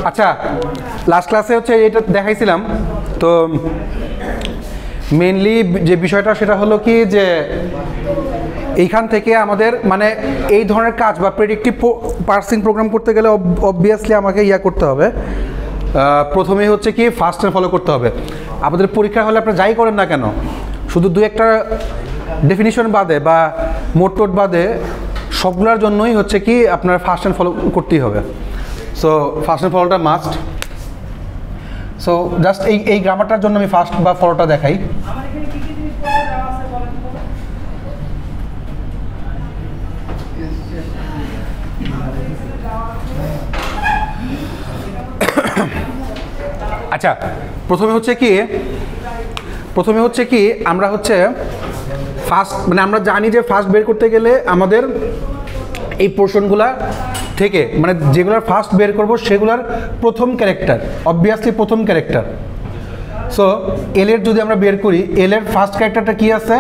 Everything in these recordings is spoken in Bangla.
আচ্ছা, লাস্ট ক্লাসে হচ্ছে এটা দেখাইছিলাম। তো মেনলি যে বিষয়টা সেটা হলো কি যে এইখান থেকে আমাদের মানে এই ধরনের কাজ বা প্রেডিক্টিভ পার্সিং প্রোগ্রাম করতে গেলে অবভিয়াসলি আমাকে করতে হবে, প্রথমেই হচ্ছে কি ফার্স্ট অ্যান্ড ফলো করতে হবে। আমাদের পরীক্ষা হলে আপনারা যাই করেন না কেন, শুধু দু একটা ডেফিনিশন বাদে বা মোট টোট বাদে সবগুলোর জন্যই হচ্ছে কি আপনার ফার্স্ট অ্যান্ড ফলো করতেই হবে। সো ফার্স্ট অ্যান্ড ফলোটা মাস্ট। সো জাস্ট এই গ্রামারটার জন্য আমি ফার্স্ট বা ফলোটা দেখাই। আচ্ছা, প্রথমে হচ্ছে কি আমরা হচ্ছে ফার্স্ট মানে আমরা জানি যে ফার্স্ট বের করতে গেলে আমাদের এই পোর্শনগুলা থেকে মানে যেগুলোর ফার্স্ট বের করব সেগুলোর প্রথম ক্যারেক্টার, অবভিয়াসলি প্রথম ক্যারেক্টার। সো এল এর যদি আমরা বের করি, এল এর ফার্স্ট ক্যারেক্টারটা কি আছে,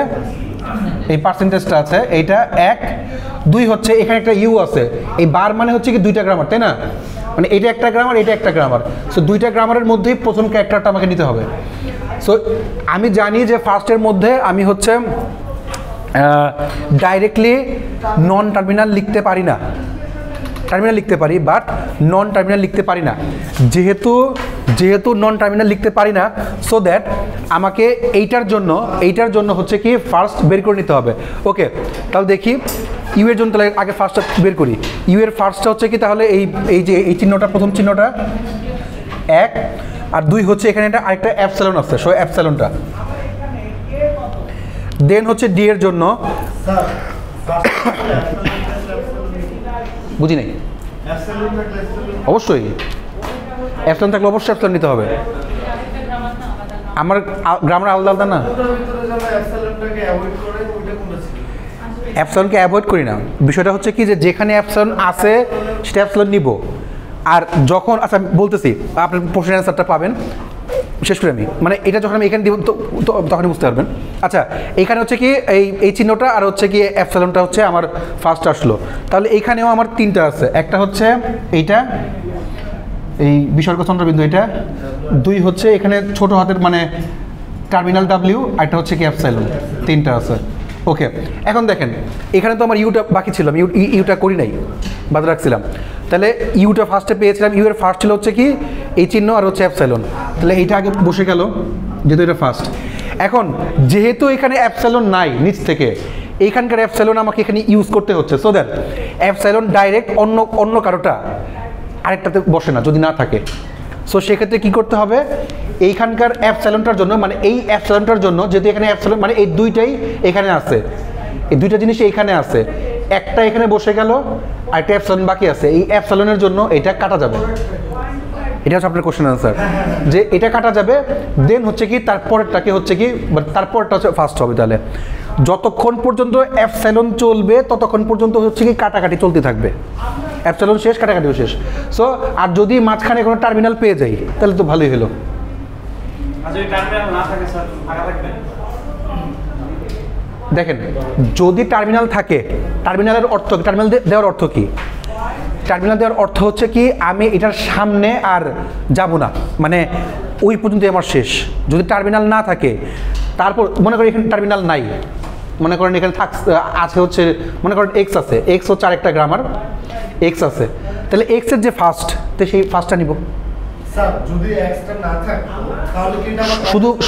এই পার্সেন্টেজটা আছে, এইটা 1 2 হচ্ছে এখানে একটা ইউ আছে, এই বার মানে হচ্ছে কি দুইটা গ্রামার, তাই না? মানে এটা একটা গ্রামার, এটা একটা গ্রামার। সো দুইটা গ্রামারের মধ্যেই প্রথম ক্যারেক্টারটা আমাকে নিতে হবে। সো আমি জানি যে ফার্স্টের মধ্যে আমি হচ্ছে ডাইরেক্টলি নন টার্মিনাল লিখতে পারি না, টার্মিনাল লিখতে পারি বাট নন টার্মিনাল লিখতে পারি না। যেহেতু নন টার্মিনাল লিখতে পারি না, সো দ্যাট আমাকে এইটার জন্য হচ্ছে কি ফার্স্ট বের করে নিতে হবে। ওকে, তাহলে দেখি ইউ এর জন্য তাহলে আগে ফার্স্টটা বের করি। ইউ এর ফার্স্টটা হচ্ছে কি তাহলে এই যে এই চিহ্নটা, প্রথম চিহ্নটা 1 আর 2 হচ্ছে এখানে একটা আরেকটা অ্যাপসিলন আছে, সো অ্যাপসিলনটা। দেন হচ্ছে ডি এর জন্য বুঝি নাই, অবশ্যই অ্যাপসিলন থাকলে অবশ্যই অ্যাপসিলন নিতে হবে। আমার গ্রামার আলাদা আলাদা না, অ্যাপসিলনকে অ্যাভয়েড করি না। বিষয়টা হচ্ছে কি যে যেখানে অ্যাপসিলন আছে সেটা অ্যাপসিলন নিব। আর যখন আচ্ছা বলতেছি, আপনার প্রশ্নের অ্যান্সারটা পাবেন শেষ করে আমি, মানে এটা যখন আমি এখানে দিব তো তখনই বুঝতে পারবেন। আচ্ছা, এইখানে হচ্ছে কি এই চিহ্নটা আর হচ্ছে কি অ্যাপসিলনটা হচ্ছে আমার ফার্স্ট আসলো। তাহলে এইখানেও আমার তিনটা আছে, একটা হচ্ছে এইটা এই বিসর্গ চন্দ্রবিন্দু, এটা 2 হচ্ছে এখানে ছোট হাতের মানে টার্মিনাল ডাব্লিউ, আর একটা হচ্ছে কি অ্যাপসিলন, তিনটা আছে। ওকে, এখন দেখেন এখানে তো আমার ইউটা বাকি ছিল, আমি ইউটা করি নাই, বাদ রাখছিলাম। তাহলে ইউটা ফার্স্টে পেয়েছিলাম, ইউ এর ফার্স্ট ছিল হচ্ছে কি এই চিহ্ন আর হচ্ছে অ্যাপসিলন, তাহলে এইটা আগে বসে গেল যেহেতু এটা ফার্স্ট। এখন যেহেতু এখানে অ্যাপসিলন নাই নিচ থেকে, এইখানকার অ্যাপসিলন আমাকে এখানে ইউজ করতে হচ্ছে, সো দ্যাট অ্যাপসিলন ডাইরেক্ট অন্য কারোটা আরেকটাতে বসে না যদি না থাকে। সো সেক্ষেত্রে কী করতে হবে, এইখানকার অ্যাপসিলনটার জন্য মানে এই অ্যাপসিলনটার জন্য যেহেতু এখানে অ্যাপসিলন মানে এই দুইটাই এখানে আছে, এই দুইটা জিনিস এইখানে আছে, একটা এখানে বসে গেল আর একটা অ্যাপসিলন বাকি আছে, এই অ্যাপসিলনের জন্য এটা কাটা যাবে। এটা হচ্ছে আপনার কোশ্চেন আনসার, যে এটা কাটা যাবে। দেন হচ্ছে কি তারপরটাকে হচ্ছে কি তারপরটা হচ্ছে ফার্স্ট হবে। তাহলে যতক্ষণ পর্যন্ত অ্যাপসিলন চলবে ততক্ষণ পর্যন্ত হচ্ছে কি কাটাকাটি চলতে থাকবে, অ্যাপসিলন শেষ কাটাকাটিও শেষ। সো আর যদি মাঝখানে কোনো টার্মিনাল পেয়ে যাই তাহলে তো ভালোই হলো। দেখেন যদি টার্মিনাল থাকে, টার্মিনালের অর্থ, টার্মিনাল দেওয়ার অর্থ কি? টার্মিনাল দেওয়ার অর্থ হচ্ছে কি আমি এটার সামনে আর যাব না, মানে ওই পর্যন্তই আমার শেষ। যদি টার্মিনাল না থাকে, তারপর মনে করেন এখানে টার্মিনাল নাই, মনে করেন এখানে আছে হচ্ছে মনে করেন এক্স আছে, এক্স হচ্ছে আরেকটা গ্রামার, এক্স আছে, তাহলে এক্সের যে ফার্স্ট তো সেই ফার্স্টটা নিব।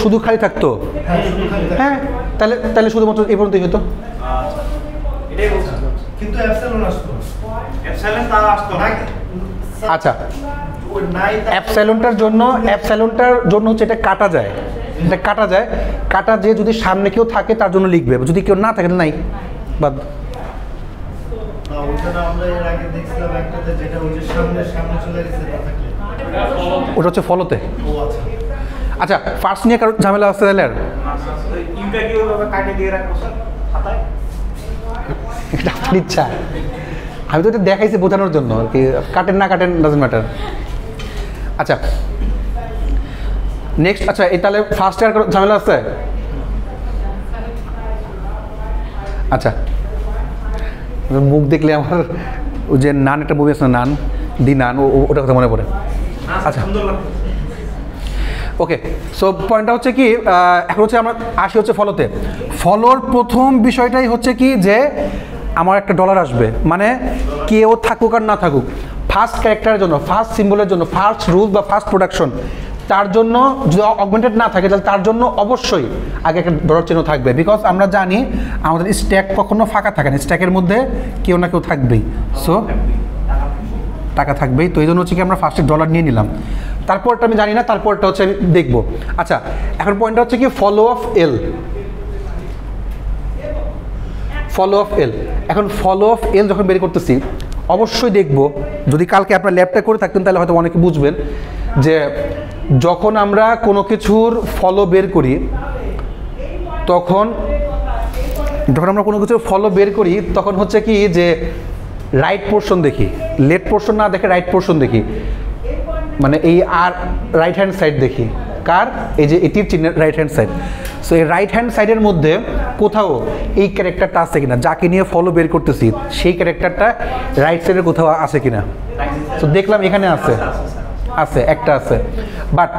শুধু খালি থাকতো, হ্যাঁ তাহলে শুধুমাত্র এই পর্যন্তই হতো। আচ্ছা, অ্যাপসিলনটার জন্য হচ্ছে এটা কাটা যায়, এটা কাটা যায়, কাটা যে যদি সামনে কেউ থাকে তার জন্য লিখবে, যদি কেউ না থাকে নাই বাদ। ওটা হচ্ছে ফলোতে। আচ্ছা, ফার্স্ট নিয়ে কারো ঝামেলা আছে তাহলে আর এটা আপনার ইচ্ছা, আমি তো এটা দেখাইছি বোঝানোর জন্য আর কি, কাটেন না কাটেন ডাজন্ট ম্যাটার। আচ্ছা নেক্সট, আচ্ছা এই তাহলে ফার্স্ট ইয়ার ঝামেলা আছে। আচ্ছা মুখ দেখলে আমার ওই যে নান একটা মুভি আছে না, নান দি নান, ওটা কথা মনে পড়ে। আচ্ছা ওকে, সো পয়েন্টটা হচ্ছে কি, এখন হচ্ছে আমরা আসি হচ্ছে ফলোতে। ফলোর প্রথম বিষয়টাই হচ্ছে কি যে আমার একটা ডলার আসবে, মানে কেউ থাকুক আর না থাকুক, ফার্স্ট ক্যারেক্টারের জন্য, ফার্স্ট সিম্বলের জন্য, ফার্স্ট রুল বা ফার্স্ট প্রোডাকশন, তার জন্য যদি অগমেন্টেড না থাকে তাহলে তার জন্য অবশ্যই আগে একটা ডলার চিহ্ন থাকবে। বিকজ আমরা জানি আমাদের স্ট্যাক কখনো ফাঁকা থাকে না, স্ট্যাকের মধ্যে কেউ না কেউ থাকবেই, সো টাকা থাকবেই। তো এই জন্য হচ্ছে কি আমরা ফার্স্টে ডলার নিয়ে নিলাম। তারপরটা আমি জানি না, তারপরটা হচ্ছে আমি দেখবো। আচ্ছা এখন পয়েন্টটা হচ্ছে কি follow of L, follow of L. এখন ফলো অফ এল যখন বের করতেছি অবশ্যই দেখবো, যদি কালকে আপনার ল্যাবটা করে থাকতেন তাহলে হয়তো অনেকে বুঝবেন যে যখন আমরা কোনো কিছুর ফলো বের করি তখন তখন হচ্ছে কি যে রাইট পোর্শন দেখি, লেফট পোর্শন না দেখে রাইট পোর্শন দেখি, মানে এই আর রাইট হ্যান্ড সাইড দেখি কার, এই যে এটির চিহ্নের রাইট হ্যান্ড সাইড। সো এই রাইট হ্যান্ড সাইডের মধ্যে কোথাও এই ক্যারেক্টারটা আছে কিনা, যাকে নিয়ে ফলো বের করতেছি সেই ক্যারেক্টারটা রাইট সাইডের কোথাও আছে কিনা। সো দেখলাম এখানে আছে, একটা আছে, বাট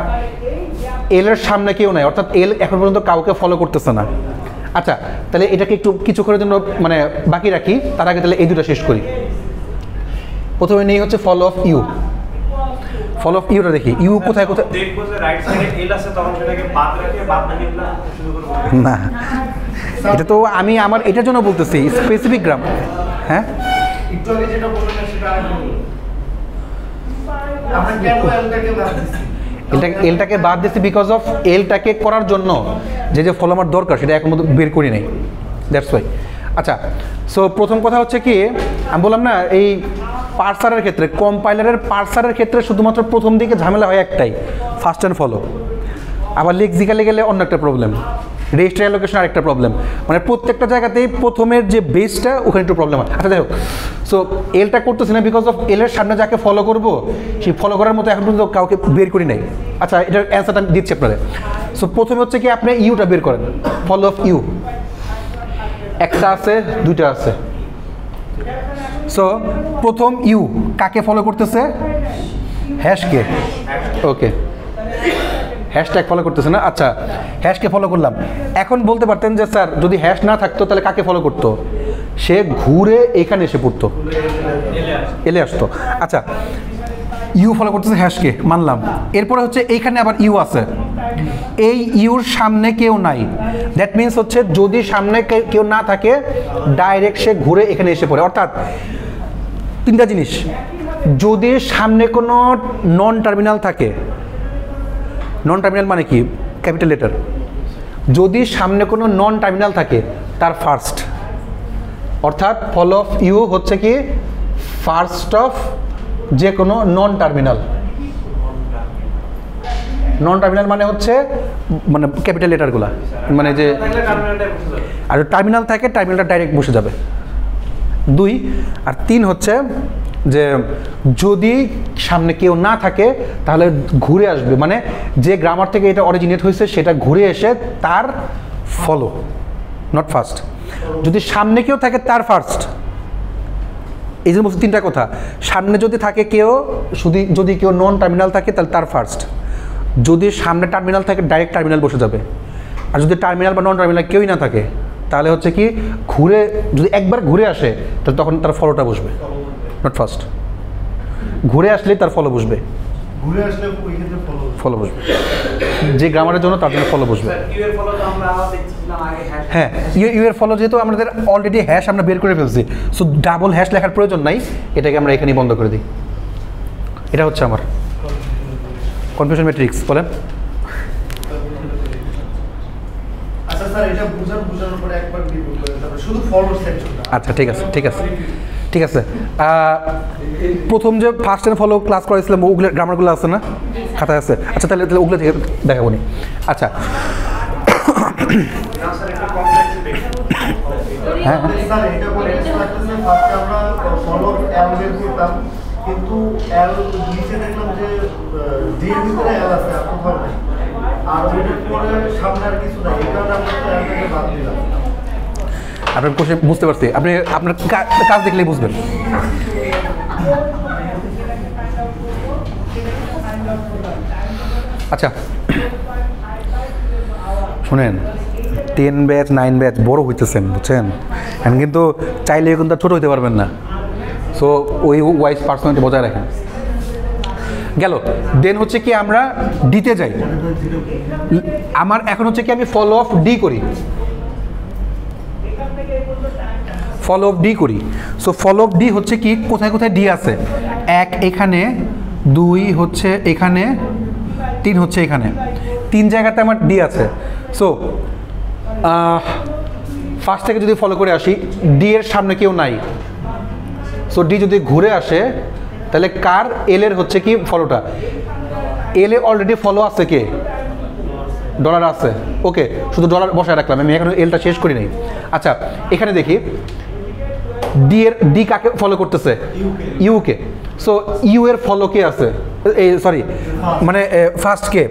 এল এর সামনে কেউ নাই, অর্থাৎ এল এখন পর্যন্ত কাউকে ফলো করতেছে না। আচ্ছা তাহলে এটাকে একটু কিছুক্ষণের জন্য মানে বাকি রাখি, তার আগে তাহলে এই দুটো শেষ করি। প্রথমে নেই হচ্ছে follow of U, follow of ইউটা দেখি, ইউ কোথায় কোথায় দেখবো যে রাইট সাইডে এল আছে তখন সেটাকে বাদ রেখে বাদ না নিলে শুরু করব না, এটা তো আমি আমার এটার জন্য বলতেছি স্পেসিফিক গ্রাম। হ্যাঁ একটু আগে যেটা বললেন সেটা আরেকটু আমরা কেন এলটাকে বাদ দিছি, এলটাকে বাদ দিচ্ছি বিকজ অফ এলটাকে করার জন্য যে ফলো আমার দরকার সেটা এখন মধ্যে বের করি নাই, দ্যাটস ওয়াই। আচ্ছা সো প্রথম কথা হচ্ছে কি আমি বললাম না, এই পার্সারের ক্ষেত্রে, কম্পাইলারের পার্সারের ক্ষেত্রে শুধুমাত্র প্রথম দিকে ঝামেলা হয় একটাই, ফার্স্ট অ্যান্ড ফলো। আবার লেক্সিক্যালে গেলে অন্য একটা প্রবলেম, রেজিস্টার অ্যালোকেশন আরেকটা প্রবলেম, মানে প্রত্যেকটা জায়গাতেই প্রথমের যে বেসটা ওখানে একটু প্রবলেম হয়। আচ্ছা যাই হোক, সো এলটা করতেছি না বিকজ অফ এলের সামনে যাকে ফলো করবো সেই ফলো করার মতো এখন পর্যন্ত কাউকে বের করি নাই। আচ্ছা এটার অ্যান্সারটা আমি দিচ্ছি আপনাদের। সো প্রথমে হচ্ছে কি আপনি ইউটা বের করেন, ফলো অফ ইউ একটা আছে, দুইটা আছে। সো প্রথম ইউ কাকে ফলো করতেছে, হ্যাশকে, ওকে হ্যাশট্যাগ ফলো করতেছে না। আচ্ছা হ্যাশকে ফলো করলাম, এখন বলতে পারতেন যে স্যার যদি হ্যাশ না থাকতো তাহলে কাকে ফলো করতো, সে ঘুরে এখানে এসে পড়তো, এলে আসতো। আচ্ছা ইউ ফলো করতেছে হ্যাশকে, মানলাম। এরপরে হচ্ছে এইখানে আবার ইউ আছে, এই ইউর সামনে কেউ নাই, দ্যাট মিনস হচ্ছে যদি সামনে কেউ না থাকে ডাইরেক্ট সে ঘুরে এখানে এসে পড়ে। অর্থাৎ তিনটা জিনিস, যদি সামনে কোনো নন টার্মিনাল থাকে, নন টার্মিনাল মানে কি ক্যাপিটাল লেটার, যদি সামনে কোনো নন টার্মিনাল থাকে তার ফার্স্ট, অর্থাৎ ফলো অফ ইউ হচ্ছে কি ফার্স্ট অফ যে কোনো নন টার্মিনাল। নন টার্মিনাল মানে হচ্ছে মানে ক্যাপিটাল লেটারগুলা, মানে যে আর টার্মিনাল থাকে টার্মিনালটা ডাইরেক্ট বসে যাবে। 2 আর 3 হচ্ছে যে যদি সামনে কেউ না থাকে তাহলে ঘুরে আসবে, মানে যে গ্রামার থেকে এটা অরিজিনেট হয়েছে সেটা ঘুরে এসে তার ফলো, নট ফার্স্ট। যদি সামনে কেউ থাকে তার ফার্স্ট। এই যে তিনটা কথা, সামনে যদি থাকে কেউ, যদি কেউ নন টার্মিনাল থাকে তাহলে তার ফার্স্ট, যদি সামনে টার্মিনাল থাকে ডাইরেক্ট টার্মিনাল বসে যাবে, আর যদি টার্মিনাল বা নন টার্মিনাল কেউই না থাকে তাহলে হচ্ছে কি ঘুরে যদি একবার ঘুরে আসে তাহলে তখন তার ফলোটা বসবে, নট ফার্স্ট। ঘুরে আসলেই তার ফলো বসবে, ঘুরে আসলে ওই ক্ষেত্রে ফলো বসবে, যে গ্রামারের জন্য তার জন্য ফলো বসবে। ইউ এর ফলো তো আমরা দেখছিলাম আগে হ্যাশ, হ্যাঁ ইউ এর ফলো যেহেতু আমাদের অলরেডি হ্যাশ আমরা বের করে ফেলছি, সো ডাবল হ্যাশ লেখার প্রয়োজন নাই, এটাকে আমরা এখানেই বন্ধ করে দিই। এটা হচ্ছে আমার কনফিউশন ম্যাট্রিক্স। বলেন আচ্ছা স্যার এটা বুঝানোর পরে একবার শুধু ফলো সেকশনটা। আচ্ছা ঠিক আছে ঠিক আছে ঠিক আছে। প্রথম যে ফার্স্ট অ্যান্ড ফলো ক্লাস করেছিলাম ওগুলো গ্রামারগুলো আছে না খাতায় আছে? আচ্ছা তাহলে ওগুলো থেকে দেখাবো নি। আচ্ছা হ্যাঁ স্যার এটা বলে লাগতেছে ফার্স্টে আমরা ফলো এল বের করতাম, কিন্তু এল নিচে দেখলাম যে ডি এর ভিতরে এল আছে আর কোথাও নেই, আর ওইটার পরে সামনে আর কিছু নাই, এই কারণে আমরা এলটাকে বাদ দিলাম। আপনার কোশ্চেন বুঝতে পারছি, আপনি আপনার কাজ দেখলেই বুঝবেন। আচ্ছা শুনেন, 10 ব্যাচ 9 ব্যাচ বড় হইতেছেন বুঝছেন, এখন কিন্তু চাইলে কিন্তু ছোটো হইতে পারবেন না। সো ওই ওয়াইজ পার্সোনালিটি বজায় রাখেন। গেল। দেন হচ্ছে কি আমরা ডিতে যাই। আমার এখন হচ্ছে কি আমি ফলো অফ ডি করি, ফলো অফ ডি করি। সো ফলো অফ ডি হচ্ছে কি, কোথায় কোথায় ডি আছে, 1 এখানে, 2 হচ্ছে এখানে, 3 হচ্ছে এখানে, 3 জায়গাতে আমার ডি আছে। সো ফার্স্ট থেকে যদি ফলো করে আসি, ডি এর সামনে কেউ নাই। সো ডি যদি ঘুরে আসে তাহলে কার, এল এর হচ্ছে কি ফলোটা, এল এ অলরেডি ফলো আছে কে, ডলার আছে। ওকে, শুধু ডলার বসায় রাখলাম, আমি এখন এলটা শেষ করি নাই। আচ্ছা এখানে দেখি ডি কাকে ফলো করতেছে, ইউকে। সো ইউ এর ফলো কে আছে, এই সরি মানে ফার্স্ট কে,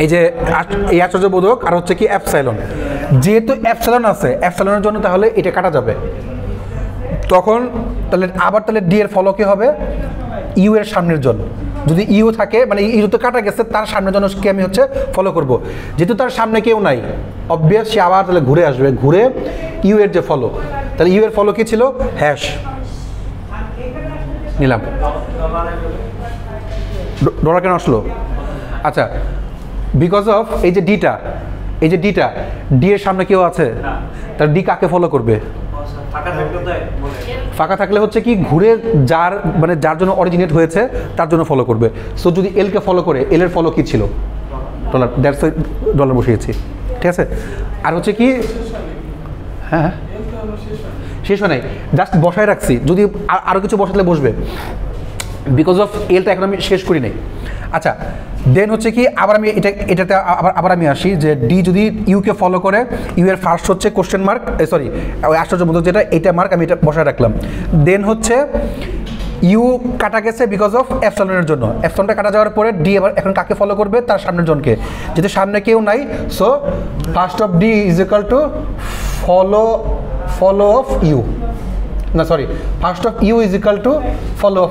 এই যে এই আশ্চর্যবোধক আর হচ্ছে কি অ্যাপসাইলন। যেহেতু অ্যাপসাইলন আছে, অ্যাপসাইলনের জন্য তাহলে এটা কাটা যাবে। তখন তাহলে আবার তাহলে ডি এর ফলো কে হবে, ইউ এর সামনের জন। যদি ইউ থাকে মানে ইউ তো কাটা গেছে, তার সামনের জন্য কে আমি হচ্ছে ফলো করব। যেহেতু তার সামনে কেউ নাই, অবভিয়াস সে আবার তাহলে ঘুরে আসবে, ঘুরে ইউ এর যে ফলো, তাহলে ইউ এর ফলো কি ছিল, হ্যাশ নিলাম। ডলার কেন আসলো? আচ্ছা বিকজ অফ এই যে ডিটা, এই যে ডিটা, ডি এর সামনে কেউ আছে, তার ডি কাকে ফলো করবে, ফাঁকা থাকলে হচ্ছে কি ঘুরে যার মানে যার জন্য অরিজিনেট হয়েছে তার জন্য ফলো করবে। সো যদি এলকে ফলো করে, এল এর ফলো কি ছিল, ডলার, দ্যাটস ডলার বসিয়েছি, ঠিক আছে। আর হচ্ছে কি, হ্যাঁ শেষ হয় নাই, জাস্ট বসায় রাখছি, যদি আরও কিছু বসালে বসবে, বিকজ অফ এলটা এখন আমি শেষ করি নাই। আচ্ছা দেন হচ্ছে কি আবার আমি এটাতে আবার আমি আসি যে ডি যদি ইউকে ফলো করে, ইউ এর ফার্স্ট হচ্ছে কোশ্চেন মার্ক, সরি ওই আশ্চর্যবোধক যেটা, এটা মার্ক আমি এটা বসায় রাখলাম। দেন হচ্ছে ইউ কাটা গেছে বিকজ অফ অ্যাপসাইলনের জন্য, অ্যাপসাইলনটা কাটা যাওয়ার পরে ডি এবার এখন কাকে ফলো করবে, তার সামনের জনকে। যেহেতু সামনে কেউ নাই, so first of D is equal to follow of U, না sorry first of U is equal to follow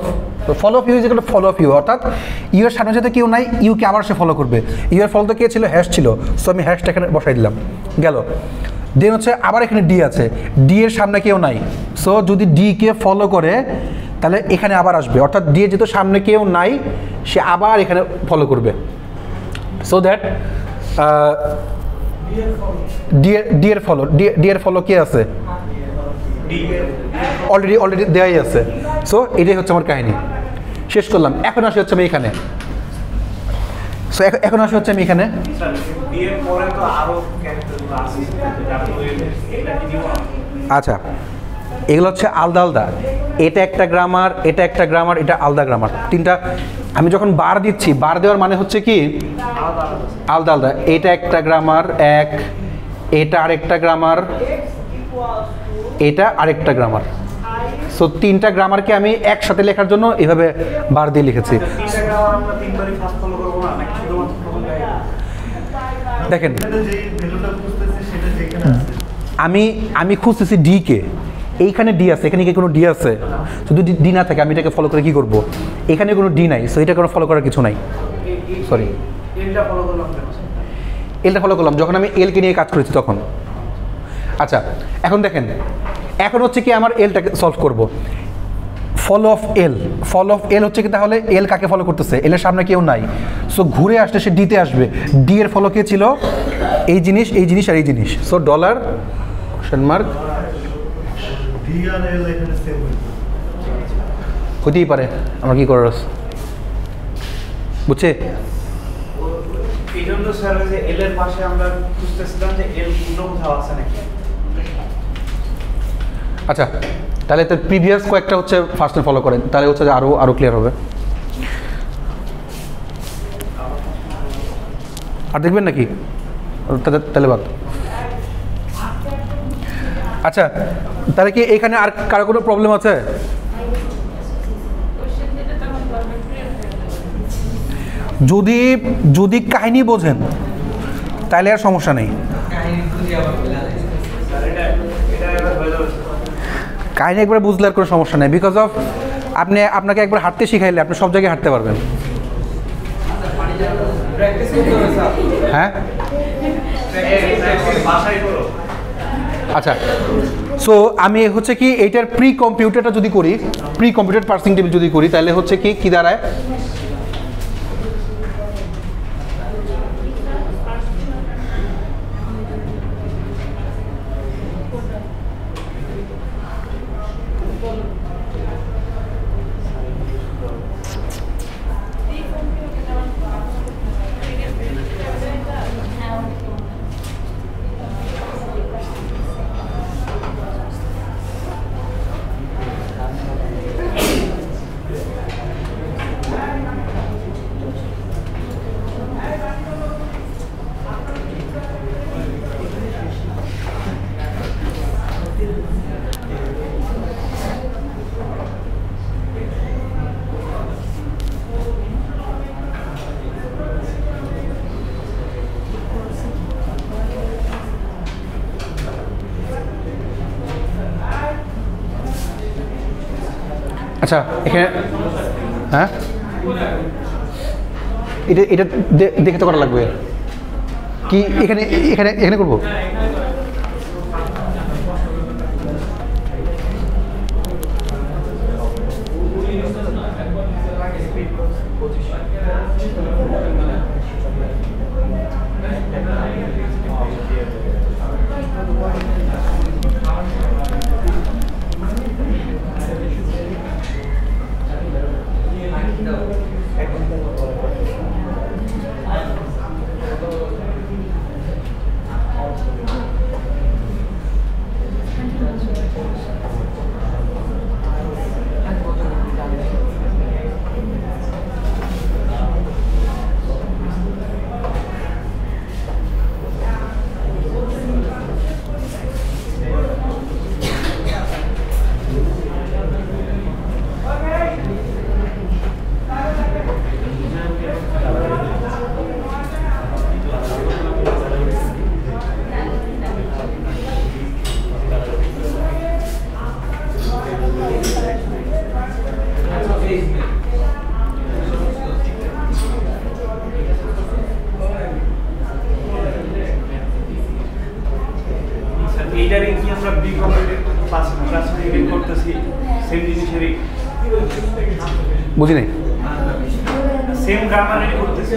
of U is equal to follow of U. অর্থাৎ ইউ এর সামনে যেতে কেউ নাই, ইউকে আবার সে ফলো করবে। ইউ এর ফলো তো কে ছিল, হ্যাশ ছিল। সো আমি হ্যাশটা এখানে বসাই দিলাম, গেল। দেন হচ্ছে আবার এখানে ডি আছে, ডি এর সামনে কেউ নাই। সো যদি ডি কে ফলো করে তাহলে এখানে আবার আসবে, অর্থাৎ ডি এর যেহেতু সামনে কেউ নাই, সে আবার এখানে ফলো করবে। সো দ্যাট ডি এর ফলো কে আছে, অলরেডি দেওয়াই আছে। সো এটাই হচ্ছে আমার কাহিনী, শেষ করলাম। এখন আসি হচ্ছে আমি এখানে, সো এখন আসি হচ্ছে আমি এখানে, আচ্ছা এগুলো হচ্ছে আলাদা আলাদা, এটা একটা গ্রামার, এটা একটা গ্রামার, এটা আলাদা গ্রামার, তিনটা। আমি যখন বার দিচ্ছি, বার দেওয়ার মানে হচ্ছে কি আলাদা আলাদা, এটা একটা গ্রামার এক, এটা আরেকটা গ্রামার, এটা আরেকটা গ্রামার। সো তিনটা গ্রামারকে আমি একসাথে লেখার জন্য এভাবে বার দিয়ে লিখেছি। দেখেন আমি খুঁজতেছি ডি কে, এইখানে ডি আছে, এখানে কি কোনো ডি আছে? যদি ডি না থাকে আমি এটাকে ফলো করে কি করব? এখানে কোনো ডি নাই, সো এটা কোনো ফলো করার কিছু নাই। সরি এলটা ফলো করলাম যখন আমি এলকে নিয়ে কাজ করেছি তখন। আচ্ছা এখন দেখেন, এখন হচ্ছে কি আমার এলটাকে সলভ করব। ফলো অফ এল হচ্ছে কি, তাহলে এল কাকে ফলো করতেছে, এল এর সামনে কেউ নাই, সো ঘুরে আসলে সে ডিতে আসবে। ডি এর ফলো কে ছিল, এই জিনিস এই জিনিস আর এই জিনিস। সো ডলার কোশ্চেন মার্ক হতেই পারে, আমার কি করার আছে বুঝছে। আচ্ছা তাহলে তো প্রিভিয়াস কয়েকটা হচ্ছে ফার্স্ট টাইম ফলো করেন, তাহলে হচ্ছে যে আরও ক্লিয়ার হবে। আর দেখবেন নাকি তাহলে বাদ। আচ্ছা তাহলে কি এখানে আর কারো কোনো প্রবলেম আছে? যদি কাহিনী বোঝেন তাহলে আর সমস্যা নেই। কাহিনী একবার বুঝলে আর কোনো সমস্যা নেই, বিকজ অফ আপনাকে একবার হাঁটতে শিখাইলে আপনি সব জায়গায় হাঁটতে পারবেন। হ্যাঁ আচ্ছা, সো আমি হচ্ছে কি এইটার প্রি কম্পিউটারটা যদি করি, প্রি কম্পিউটার পার্সিং টেবিল যদি করি, তাহলে হচ্ছে কি দাঁড়ায়, আচ্ছা এখানে হ্যাঁ এটা দেখে তো করা লাগবে কি, এখানে এখানে এখানে করবো। এইটারে কি আমরা বি কম্পিউটার ক্লাসিফিকেশন করতেছি সেম জিনিসেরই, বুঝি নাই, সেম গ্রামারেরই করতেছি।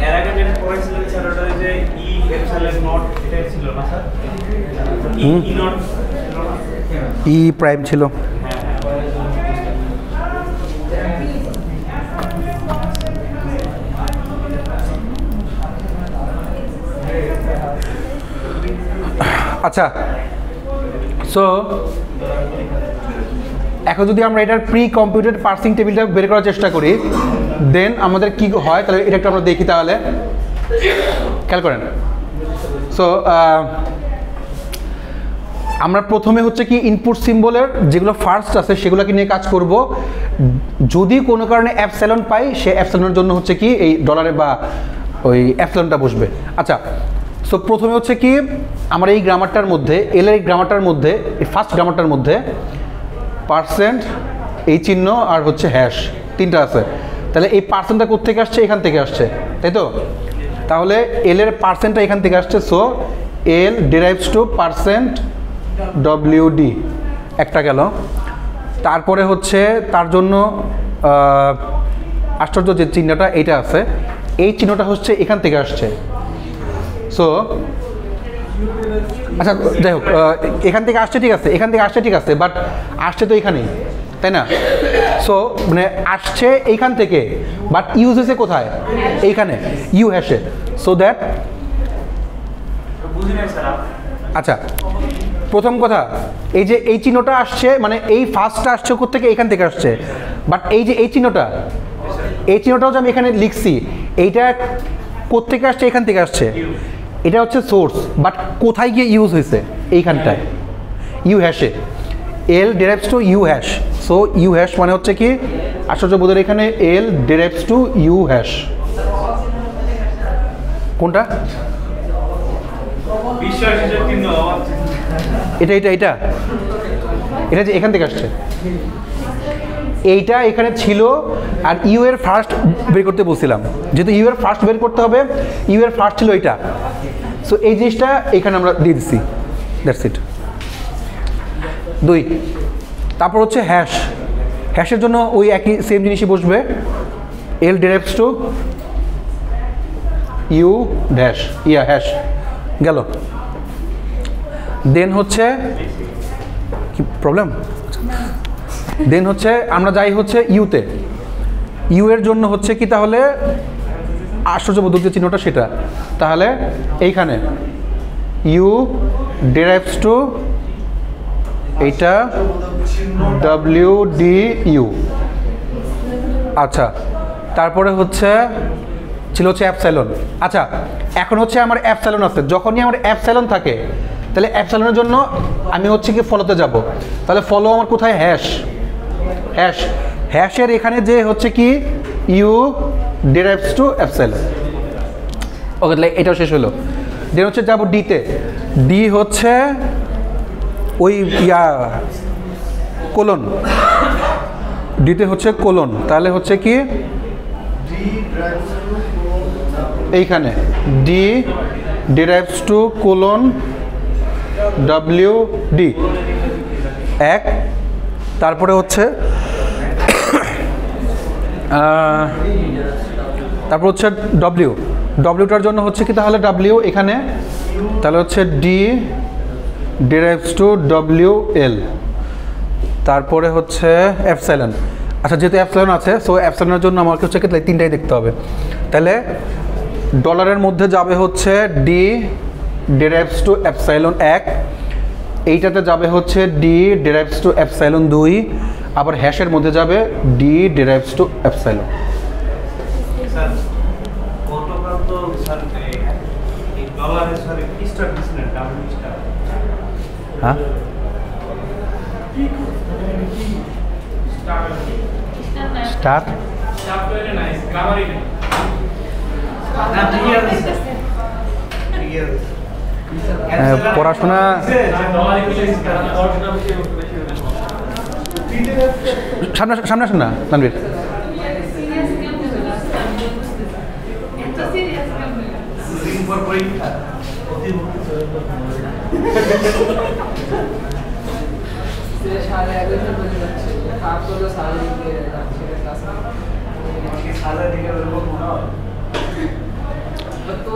এর আগে যেটা পড়াইছিলেন স্যার ওটা যে ই এপসাইলন নট এটা ছিল না স্যার, ই নট ছিল না, ই প্রাইম ছিল। আচ্ছা সো এখন যদি আমরা এটার প্রি কম্পিউটেড পার্সিং টেবিলটা বের করার চেষ্টা করি, দেন আমাদের কি হয় তাহলে এটা একটু আমরা দেখি, তাহলে খেয়াল করেন। সো আমরা প্রথমে হচ্ছে কি ইনপুট সিম্বলের যেগুলো ফার্স্ট আছে সেগুলোকে নিয়ে কাজ করব। যদি কোনো কারণে অ্যাপসাইলন পাই, সে অ্যাপসাইলনের জন্য হচ্ছে কি এই ডলারে বা ওই অ্যাপসাইলনটা বসবে। আচ্ছা সো প্রথমে হচ্ছে কি আমার এই গ্রামারটার মধ্যে, এল এর গ্রামারটার মধ্যে, এই ফার্স্ট গ্রামারটার মধ্যে পার্সেন্ট, এই চিহ্ন আর হচ্ছে হ্যাশ, তিনটা আছে। তাহলে এই পার্সেন্টটা কোত্থেকে আসছে? এখান থেকে আসছে, তাই তো? তাহলে এল এর পার্সেন্টটা এখান থেকে আসছে, সো এল ডিরাইভস টু পার্সেন্ট ডব্লিউডি, একটা গেল। তারপরে হচ্ছে তার জন্য আশ্চর্য যে চিহ্নটা এইটা আছে, এই চিহ্নটা হচ্ছে এখান থেকে আসছে। সো আচ্ছা যাই হোক, এখান থেকে আসছে ঠিক আছে, এখান থেকে আসছে ঠিক আছে, বাট আসছে তো এখানেই, তাই না? সো মানে আসছে এইখান থেকে, বাট ইউজ হয়েছে কোথায়? এইখানে, ইউ হ্যাশে। সো দ্যাট, আচ্ছা প্রথম কথা, এই যে এই চিহ্নটা আসছে, মানে এই ফার্স্টটা আসছে কোত্থেকে? এইখান থেকে আসছে। বাট এই যে এই চিহ্নটাও যে আমি এখানে লিখছি, এইটা কোত্থেকে আসছে? এখান থেকে আসছে। এটা হচ্ছে সোর্স, বাট কোথায় গিয়ে ইউজ হয়েছে? এইখানটায় ইউ হ্যাশে। L derives to U hash, so U hash মানে হচ্ছে কি আশ্চর্যবোধের এখানে L derives to U hash. কোনটা? এটা এটা এটা এটা যে এখান থেকে আসছে, এইটা এখানে ছিল। আর ইউ এর ফার্স্ট বের করতে বলছিলাম, যেহেতু ইউ এর ফার্স্ট বের করতে হবে, ইউ এর ফার্স্ট ছিল এইটা, সো এই জিনিসটা এখানে আমরা দিয়ে দিচ্ছি, দ্যাটস ইট। 2 তারপর হচ্ছে হ্যাশ। হ্যাশের জন্য ওই একই সেম জিনিসই বসবে, L derives to U dash ইয়া হ্যাশ গেল। দেন হচ্ছে কি প্রবলেম, দেন হচ্ছে আমরা যাই হচ্ছে ইউতে। ইউ এর জন্য হচ্ছে কি তাহলে আশ্চর্যবোধক যে চিহ্নটা সেটা, তাহলে এইখানে ইউ ডিরাইভস টু এইটা ডাব্লিউ ডি ইউ। আচ্ছা, তারপরে হচ্ছে ছিল হচ্ছে অ্যাপসাইলন। আচ্ছা, এখন হচ্ছে আমার অ্যাপসাইলন আছে, যখনই আমার অ্যাপসাইলন থাকে তাহলে অ্যাপসাইলনের জন্য আমি হচ্ছে কি ফলোতে যাব, তাহলে ফলো আমার কোথায়? হ্যাশ। হ্যাশ হ্যাশের এখানে যে হচ্ছে কি ইউ ডিরাইভস টু অ্যাপসাইলন। ওকে, তাহলে এটাও শেষ হলো। দেন হচ্ছে যাবো ডিতে। ডি হচ্ছে ওই ইয়া কোলন, ডিতে হচ্ছে কোলন, তাহলে হচ্ছে কি এইখানে D derives to colon W D 1। তারপরে হচ্ছে তারপর হচ্ছে ডব্লিউ। ডব্লিউটার জন্য হচ্ছে কি তাহলে ডাব্লিউ এখানে, তাহলে হচ্ছে D derives to W L. তারপরে হচ্ছে অ্যাপসাইলন। আচ্ছা, যেহেতু অ্যাপসাইলন আছে, সো অ্যাপসাইলনের জন্য আমাকে হচ্ছে কি তিনটাই দেখতে হবে। তাহলে ডলারের মধ্যে যাবে হচ্ছে ডি ডিরাইভস টু অ্যাপসাইলন 1, এইটাতে যাবে হচ্ছে ডি ডিরাইভস টু অ্যাপসাইলন 2, আবার হ্যাশের মধ্যে যাবে ডি ডিরাইভস টু অ্যাপসাইলন। হ্যাঁ, স্টার পড়াশোনা সামনে সামনে আসুন না তানভীর।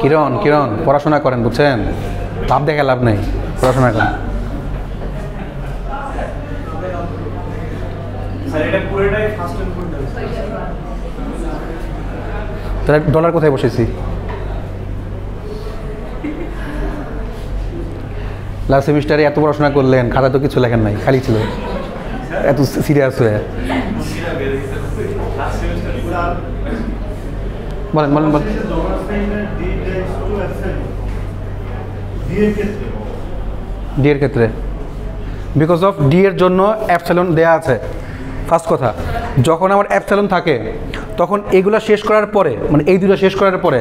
কিরণ কিরণ পড়াশোনা করেন, বুঝছেন? ভাব দেখে লাভ নেই, পড়াশোনা করেন। তাহলে ডলার কোথায় বসেছি? লাস্ট সেমিস্টারে এত পড়াশোনা করলেন, খাতা তো কিছু লেখেন নাই, খালি ছিল, এত সিরিয়াস হয়ে। বলেন বলেন বলেন। ডি এর ক্ষেত্রে বিকজ অফ ডি এর জন্য অ্যাপসাইলন দেয়া আছে। ফার্স্ট কথা, যখন আমার অ্যাপসাইলন থাকে তখন এগুলো শেষ করার পরে, মানে এই দুটো শেষ করার পরে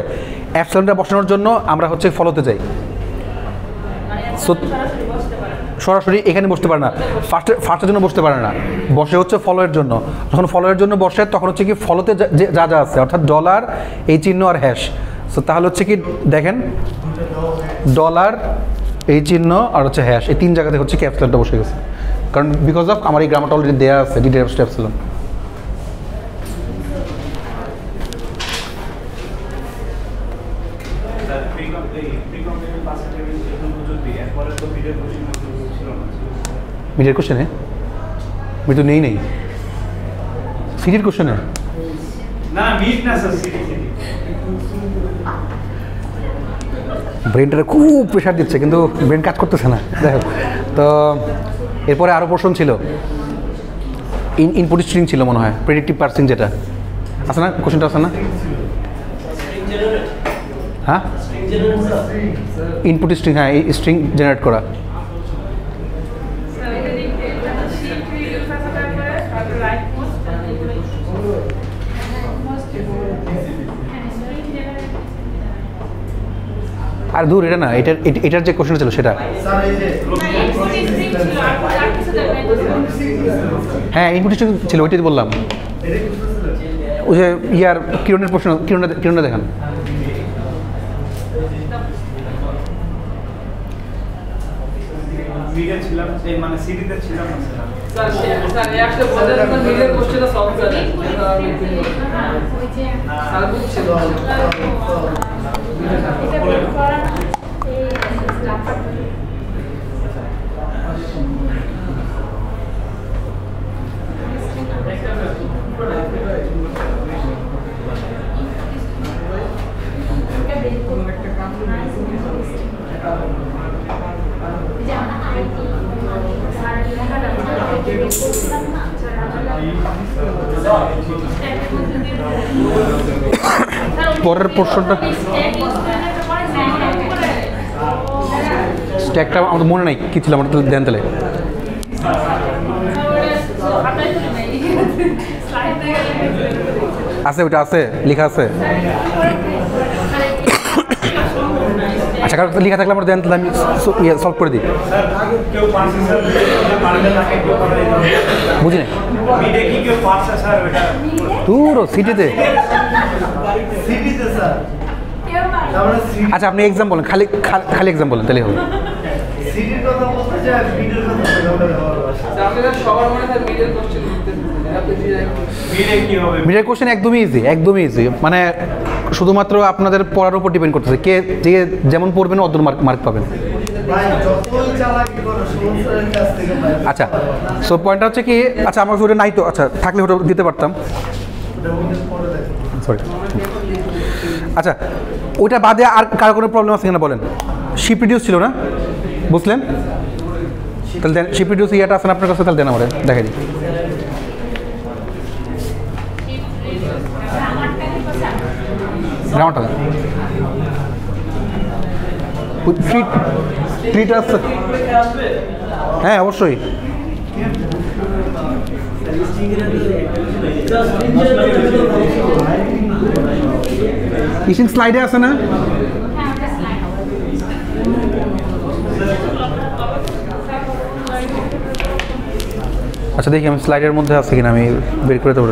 অ্যাপসাইলনটা বসানোর জন্য আমরা হচ্ছে ফলোতে যাই। সরাসরি এখানে বসতে পারে না, ফার্স্টের জন্য বসতে পারে না, বসে হচ্ছে ফলোয়ের জন্য। যখন ফলোয়ের জন্য বসে তখন হচ্ছে কি ফলোতে যা যা আছে, অর্থাৎ ডলার, এই চিহ্ন আর হ্যাশ। সো তাহলে হচ্ছে কি দেখেন, ডলার, এই চিহ্ন আর হচ্ছে হ্যাশ, এই তিন জায়গাতে হচ্ছে কি অ্যাপসাইলনটা বসে গেছে, কারণ বিকজ অফ আমার এই গ্রামারটা অলরেডি দেওয়া আছে, ডি ডিরাইভস টু অ্যাপসাইলন। মিডের কোশ্চেনে মিড তো নেই সিটির কোশ্চেনে না, মিড না স্যার, সিটি। ব্রেনটারে খুব প্রেশার দিচ্ছে, কিন্তু ব্রেন কাজ করতেছে না। দেখো তো এরপরে আরও পোর্শন ছিল, ইনপুট স্ট্রিং ছিল মনে হয়, প্রেডিক্টিভ পার্সিং যেটা আছে না, কোশ্চেনটা আছে না? হ্যাঁ, ইনপুট স্ট্রিং, হ্যাঁ স্ট্রিং জেনারেট করা। আর দূর এটা না, এটার যে কোশ্চেন ছিল সেটা। স্যার এই যে হ্যাঁ ইনপুট স্ট্রিং ছিল, ওইটাই বললাম। এটা কি বুঝতেছিলেন? ওই যে ইয়ার কিরণের প্রশ্ন, কিরণটা দেখান। মিডে ছিলাম, এই মানে সিডিতে ছিলাম না স্যার। স্যার এই একটা বলে আপনার নিজের কোশ্চেনটা সলভ করে স্যার বুঝছিল পরের প্রশ্নটা স্ট্যাকটা আমাদের মনে নাই কি ছিল, আমার তাহলে দেন তাহলে। আছে ওইটা আছে, লেখা আছে। আচ্ছা কারণ লেখা থাকলে আমার দেন, তাহলে আমি সলভ করে দিই। স্যার কেউ পারছে স্যার, যে পারলে তাকে কেউ পারে না। বুঝি না মিডে কি কেউ পারছে স্যার ওটা? দূর সিটিতে। সিটিতে স্যার আমরা সিটি আচ্ছা আপনি এক্সাম বলেন, খালি এক্সাম বলেন তাহলে হবে। সিটির কথা বলতে চাই, বিটের কথা বলতে আপনাদের সবার মনে হয় মিডের কোশ্চেন লিখতে আপনি দিয়ে মিডে কি হবে? মিডিয়ার কোশ্চেন একদমই ইজি, মানে শুধুমাত্র আপনাদের পড়ার উপর ডিপেন্ড করতেছে, কে যে যেমন পড়বেন অত মার্ক পাবেন। ভাই যতই চালাকি করো সুমন স্যারের কাছ থেকে ভাই আচ্ছা সো পয়েন্টটা হচ্ছে কি, আচ্ছা আমার ওটা নাই তো, আচ্ছা থাকলে ওটা দিতে পারতাম, ওটা মধ্যে পড়ে দেখো। সরি। আচ্ছা ওইটা বাদে আর কারো কোনো প্রবলেম আছে কিনা বলেন। শিপ রিডিউস ছিল না, বুঝলেন? তাহলে দেন শিপ রিডিউস ইয়াটা আছে না আপনার কাছে, তাহলে দেন আমাদের দেখাই দিই। গ্রামারটা ট্রিটা আছে, হ্যাঁ অবশ্যই। টিচিং স্লাইডে আছে না? আচ্ছা দেখি আমি স্লাইডের মধ্যে আছে কিনা, আমি বের করে দেবো।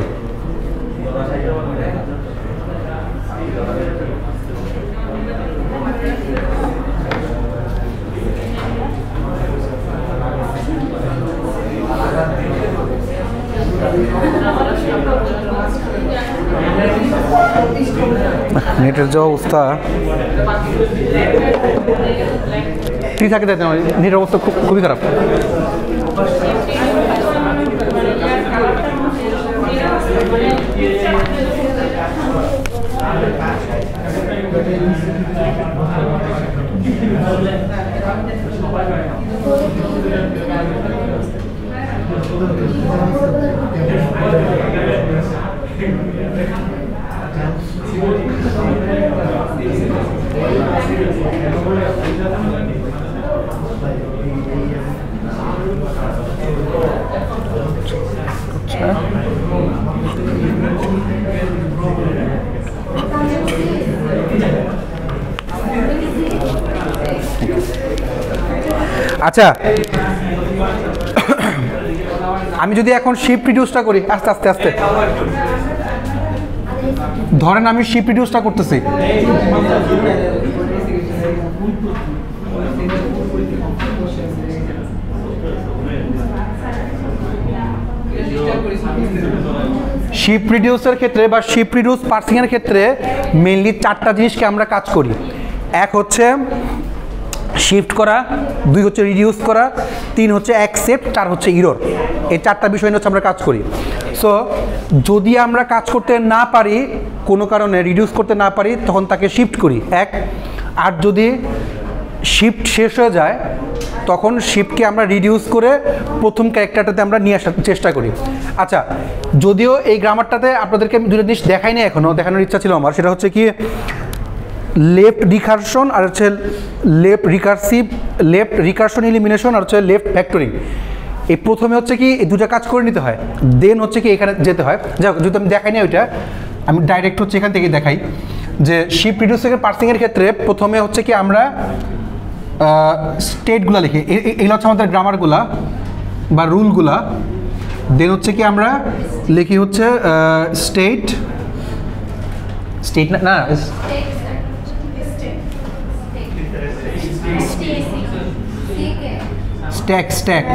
নেটের যে অবস্থা, ঠিক থাকে তাই নয়, নেটের অবস্থা খুবই খারাপ। আচ্ছা আমি যদি এখন শিপ রিডিউসটা করি, আস্তে আস্তে আস্তে ধরেন আমি শিপ রিডিউসটা করতেছি, শিপ রিডিউসের ক্ষেত্রে বা শিপ রিডিউস পার্সিংয়ের ক্ষেত্রে মেইনলি চারটা জিনিসকে আমরা কাজ করি। এক হচ্ছে শিফট করা, দুই হচ্ছে রিডিউস করা, তিন হচ্ছে অ্যাকসেপ্ট, চার হচ্ছে ইরর। এই চারটা বিষয় নিয়ে হচ্ছে আমরা কাজ করি। সো যদি আমরা কাজ করতে না পারি, কোনো কারণে রিডিউস করতে না পারি, তখন তাকে শিফট করি এক। আর যদি শিফট শেষ হয়ে যায় তখন শিফটকে আমরা রিডিউস করে প্রথম ক্যারেক্টারটাতে আমরা নিয়ে আসার চেষ্টা করি। আচ্ছা যদিও এই গ্রামারটাতে আপনাদেরকে দুটো জিনিস দেখাই না, এখনও দেখানোর ইচ্ছা ছিল আমার, সেটা হচ্ছে কি লেফট রিকারশন আর হচ্ছে লেফট রিকারশন এলিমিনেশন আর হচ্ছে লেফট ফ্যাক্টরিং। এই প্রথমে হচ্ছে কি এই দুটা কাজ করে নিতে হয়, দেন হচ্ছে কি এখানে যেতে হয়। যাই হোক, যদি আমি দেখাই না ওইটা, আমি ডাইরেক্ট হচ্ছে এখান থেকে দেখাই যে শিফট রিডিউস থেকে পার্সিংয়ের ক্ষেত্রে প্রথমে হচ্ছে কি আমরা স্টেটগুলো লিখি, এগুলো হচ্ছে আমাদের গ্রামারগুলা বা রুলগুলা। দেন হচ্ছে কি আমরা লিখি হচ্ছে স্টেট না স্ট্যাক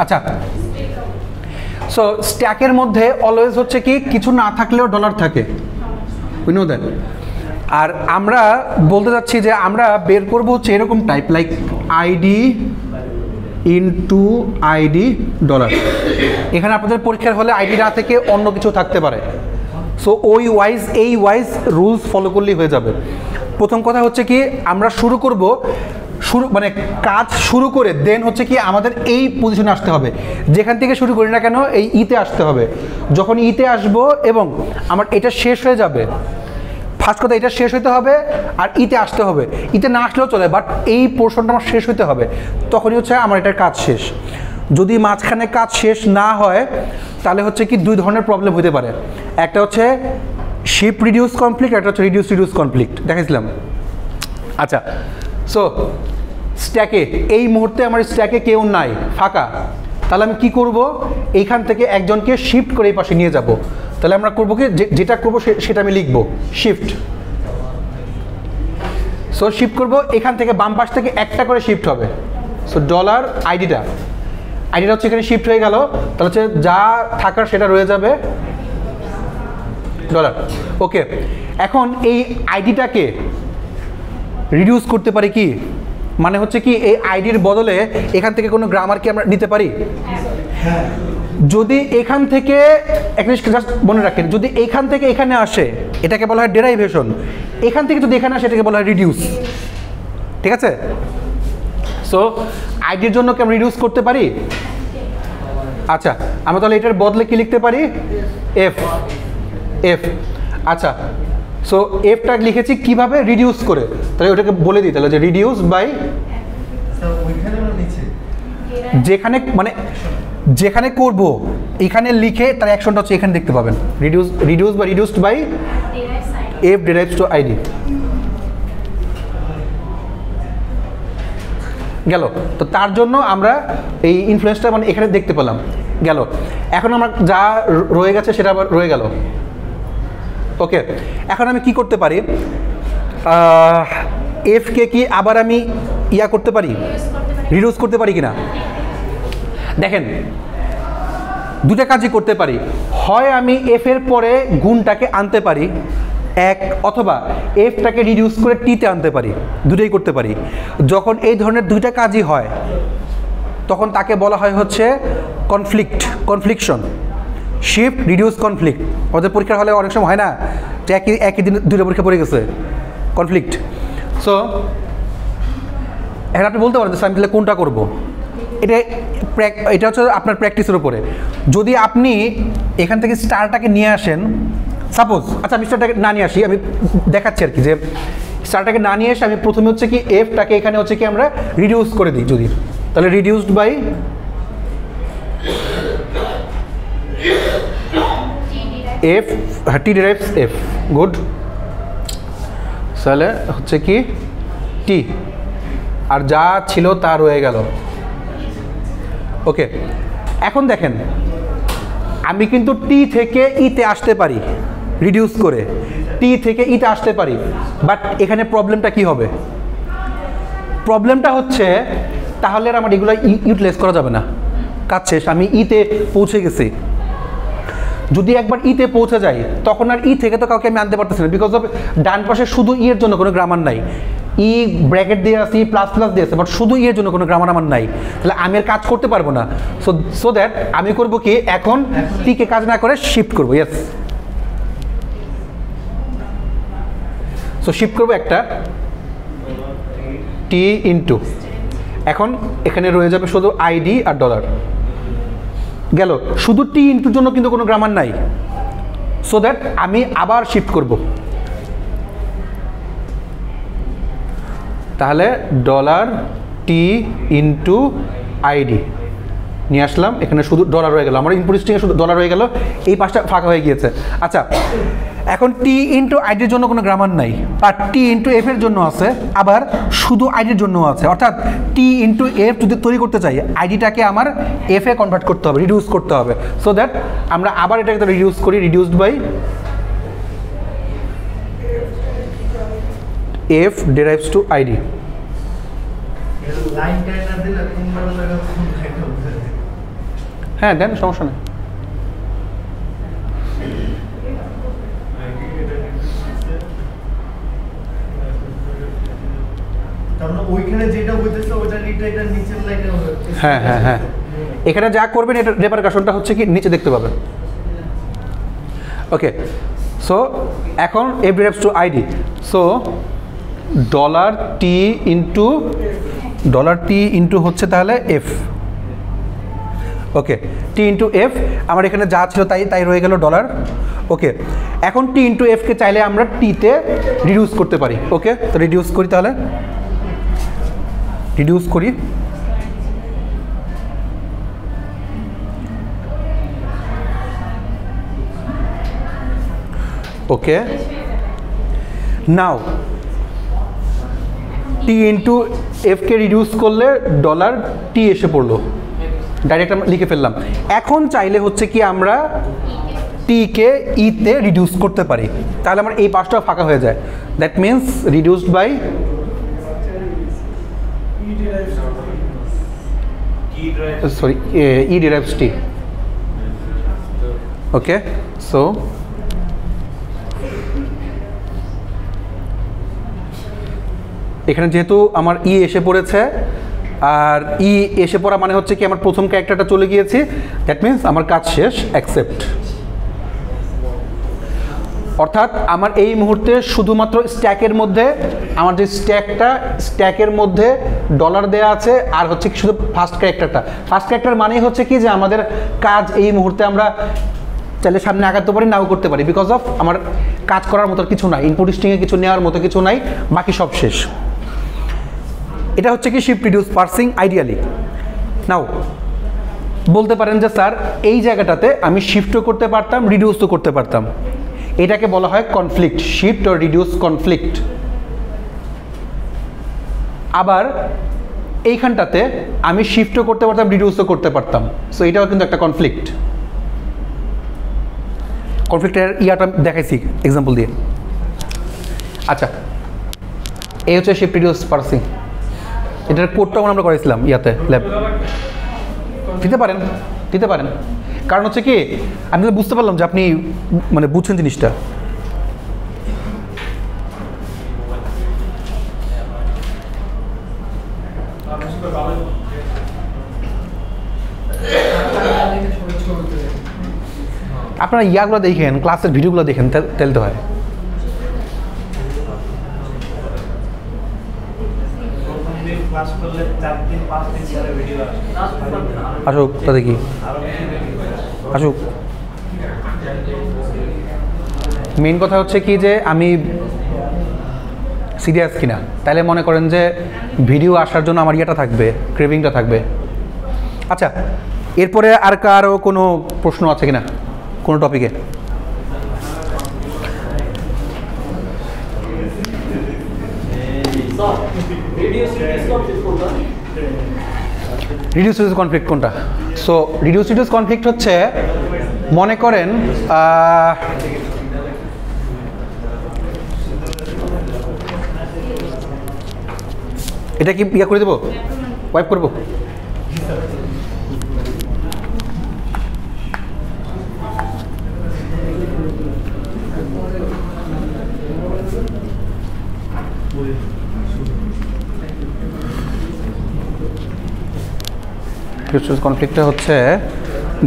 আচ্ছা। সো স্ট্যাকের মধ্যে অলওয়েজ হচ্ছে কি কিছু না থাকলেও ডলার থাকে, উই নো দ্যাট। আর আমরা বলতে যাচ্ছি যে আমরা বের করবো হচ্ছে এরকম type, like ID into ID dollar. এখানে আপনাদের পরীক্ষার হলে আইডি না থেকে অন্য কিছু থাকতে পারে। সো এই ওয়াইজ রুলস ফলো করলেই হয়ে যাবে। প্রথম কথা হচ্ছে কি আমরা মানে কাজ শুরু করে দেন হচ্ছে কি আমাদের এই পজিশনে আসতে হবে। যেখান থেকে শুরু করি না কেন এই ইতে আসতে হবে। যখন ইতে আসবো এবং আমার এটা শেষ হয়ে যাবে, ফার্স্ট কথা এটা শেষ হতে হবে আর ইতে আসতে হবে। ইতে না আসলেও চলে, বাট এই পোর্শনটা আমার শেষ হতে হবে, তখনই হচ্ছে আমার এটার কাজ শেষ। যদি মাঝখানে কাজ শেষ না হয় তাহলে হচ্ছে কি দুই ধরনের প্রবলেম হতে পারে। একটা হচ্ছে শিফট রিডিউস কনফ্লিক্ট, একটা হচ্ছে রিডিউস কনফ্লিক্ট দেখাইছিলাম। আচ্ছা, সো স্ট্যাকে এই মুহূর্তে আমার স্ট্যাকে কেউ নাই, ফাঁকা। তাহলে আমি কি করব, এইখান থেকে একজনকে শিফট করে এই পাশে নিয়ে যাব। তাহলে আমরা করবো কি, যেটা করবো সেটা আমি লিখবো শিফট। সো শিফট করবো, এখান থেকে বাম পাশ থেকে একটা করে শিফট হবে। সো ডলার আইডিটা হচ্ছে এখানে শিফট হয়ে গেল। তাহলে হচ্ছে যা থাকার সেটা রয়ে যাবে ডলার। ওকে, এখন এই আইডিটাকে রিডিউস করতে পারি কি, মানে হচ্ছে কি এই আইডির বদলে এখান থেকে কোনো গ্রামার কি আমরা নিতে পারি? যদি এখান থেকে একটা জাস্ট মনে রাখেন, যদি এখান থেকে এখানে আসে এটাকে বলা হয় ডেরাইভেশন, এখান থেকে যদি এখানে আসে এটাকে বলা হয় রিডিউস। ঠিক আছে? সো আইডির জন্য কি আমরা রিডিউস করতে পারি? আচ্ছা, আমরা তাহলে এটার বদলে কি লিখতে পারি? এফ। আচ্ছা, সো এফটা লিখেছি কিভাবে, রিডিউস করে। তাহলে ওটাকে বলে দিই তাহলে যে রিডিউস বাই, যেখানে করব এখানে লিখে তার অ্যাকশনটা হচ্ছে এখানে দেখতে পাবেন, রিডিউস বা reduced by F derives to ID. গেল। তো তার জন্য আমরা এই ইনফ্লুয়েন্সটা মানে এখানে দেখতে পেলাম, গেল। এখন আমার যা রয়ে গেছে সেটা আবার রয়ে গেল। ওকে, এখন আমি কি করতে পারি, এফকে কি আবার আমি করতে পারি, রিডিউস করতে পারি কিনা? দেখেন, দুটা কাজই করতে পারি। হয় আমি এফ এর পরে গুণটাকে আনতে পারি এক, অথবা এফটাকে রিডিউস করে টিতে আনতে পারি, দুটোই করতে পারি। যখন এই ধরনের দুইটা কাজই হয় তখন তাকে বলা হয় হচ্ছে কনফ্লিকশন, শিফট রিডিউস কনফ্লিক্ট। আমাদের পরীক্ষার হলে অনেক সময় হয় না যে একই দিন দুটো পরীক্ষা পড়ে গেছে, কনফ্লিক্ট। সো এখন আপনি বলতে পারেন যে আমি তাহলে কোনটা করবো? এটা হচ্ছে আপনার প্র্যাকটিসের উপরে। যদি আপনি এখান থেকে স্টারটাকে নিয়ে আসেন, সাপোজ, আচ্ছা আমি স্টারটাকে না নিয়ে আসি, আমি দেখাচ্ছি আর কি, যে স্টারটাকে না নিয়ে এসে আমি প্রথমে হচ্ছে কি এফটাকে এখানে হচ্ছে কি আমরা রিডিউস করে দিই যদি, তাহলে reduced by F, T derives F, good. তাহলে হচ্ছে কি টি, আর যা ছিল তা রয়ে গেল। ওকে, এখন দেখেন আমি কিন্তু টি থেকে ইতে আসতে পারি রিডিউস করে, টি থেকে ইতে আসতে পারি, বাট এখানে প্রবলেমটা কি হবে? প্রবলেমটা হচ্ছে তাহলে আর আমার এগুলো ইউটিলাইজ করা যাবে না, কাজ শেষ, আমি ইতে পৌঁছে গেছি। যদি একবার ইতে পৌঁছে যাই তখন আর ই থেকে তো কাউকে আমি আনতে পারতেছি না, বিকজ অফ ডান পাশে শুধু ই এর জন্য কোনো গ্রামার নাই, ই ব্র্যাকেট দিয়ে আসি, প্লাস দিয়ে আছে, বাট শুধু ই এর জন্য কোনো গ্রামার আমার নাই, তাহলে আমি আর কাজ করতে পারবো না। সো দ্যাট আমি করবো কি, এখন টিকে কাজ না করে শিফট করবো। ইয়েস, সো শিফট করবো একটা, টি ইন্টু, এখন এখানে রয়ে যাবে শুধু আইডি আর ডলার গেল। শুধু টি ইন্টুর জন্য কিন্তু কোনো গ্রামার নাই, সো দ্যাট আমি আবার শিফট করব। তাহলে ডলার টি ইন্টু আইডি নিয়ে আসলাম, এখানে শুধু ডলার হয়ে গেল, আমার ইনপুট স্ট্রিংয়ে শুধু ডলার হয়ে গেল, এই পাশটা ফাঁকা হয়ে গিয়েছে। আচ্ছা, এখন টি ইন্টু আইডির জন্য কোনো গ্রামার নাই, আর টি ইন্টু এফ এর জন্য আছে, আবার শুধু আইডির জন্য আছে। অর্থাৎ টি ইন্টু এফ যদি তৈরি করতে চাই, আইডিটাকে আমার এফ এ কনভার্ট করতে হবে, রিডিউস করতে হবে, সো দ্যাট আমরা আবার এটাকে রিডিউস করি, reduced by F derives to ID. হ্যাঁ দেন, সমস্যা নেই। ওইখানে যেটা হইতেছে ওইটা এটা নিচের লাইনে হবে। হ্যাঁ হ্যাঁ হ্যাঁ, এখানে যা করবেন এটা রেপারকাশনটা হচ্ছে কি নিচে দেখতে পাবেন। ওকে, সো এখন F derives to ID, so dollar T into হচ্ছে তাহলে F. Okay, T into F, আমার এখানে যা ছিল তাই রয়ে গেল ডলার। ওকে, এখন টি ইন্টু এফকে চাইলে আমরা টিতে রিডিউস করতে পারি। ওকে, তো রিডিউস করি, তাহলে রিডিউস করি। ওকে, নাও টি ইন্টু এফকে রিডিউস করলে ডলার টি এসে পড়লো, ডাইরেক্ট আমরা লিখে ফেললাম। এখন চাইলে হচ্ছে কি আমরা টিকে ইতে রিডিউস করতে পারি, তাহলে আমার এই পাশটাও ফাঁকা হয়ে যায়। That means reduced by sorry E derives T. Okay, so এখানে যেহেতু আমার ই এসে পড়েছে, আর ই এসে পড়া মানে হচ্ছে কি আমার প্রথম ক্যারেক্টারটা চলে গিয়েছে, দ্যাট মিনস আমার কাজ শেষ, অ্যাকসেপ্ট। অর্থাৎ আমার এই মুহূর্তে শুধুমাত্র স্ট্যাকের মধ্যে আমার যে স্ট্যাকের মধ্যে ডলার দেওয়া আছে, আর হচ্ছে কি শুধু ফার্স্ট ক্যারেক্টার মানেই হচ্ছে কি যে আমাদের কাজ এই মুহূর্তে আমরা চাইলে সামনে আগাতে পারি, নাও করতে পারি, বিকজ অফ আমার কাজ করার মতো কিছু নাই, ইনপুট স্ট্রিংয়ে কিছু নেওয়ার মতো কিছু নাই, বাকি সব শেষ। এটা হচ্ছে কি শিফট রিডিউস পার্সিং আইডিয়ালি। নাও বলতে পারেন যে স্যার এই জায়গাটাতে আমি শিফটও করতে পারতাম, রিডিউসও করতে পারতাম, এটাকে বলা হয় কনফ্লিক্ট, শিফট ও রিডিউস কনফ্লিক্ট। আবার এইখানটাতে আমি শিফটও করতে পারতাম, রিডিউসও করতে পারতাম, সো এটাও কিন্তু একটা কনফ্লিক্ট। কনফ্লিক্টের ইয়াটা দেখাইছি এক্সাম্পল দিয়ে। আচ্ছা, এই হচ্ছে শিফট রিডিউস পার্সিং, এটার কোডটাও আমরা করেছিলাম ইয়াতে ল্যাব। দিতে পারেন, কারণ হচ্ছে কি আমি তো বুঝতে পারলাম যে আপনি মানে বুঝছেন জিনিসটা। আপনারা ইয়াগুলো দেখেন, ক্লাসের ভিডিওগুলো দেখেন, তেলতে হয়। আসুক, তাতে কি আসুক। মেইন কথা হচ্ছে কি যে আমি সিরিয়াস কিনা, তাহলে মনে করেন যে ভিডিও আসার জন্য আমার ইয়েটা থাকবে, ক্রেভিংটা থাকবে। আচ্ছা, এরপরে আর কারো কোনো প্রশ্ন আছে কিনা কোনো টপিকে? রিডিউস কনফ্লিক্ট কোনটা? সো রিডিউস কনফ্লিক্ট হচ্ছে, মনে করেন এটা কি ইয়া করে দেবো, ওয়াইপ করবো? কনফ্লিক্টটা হচ্ছে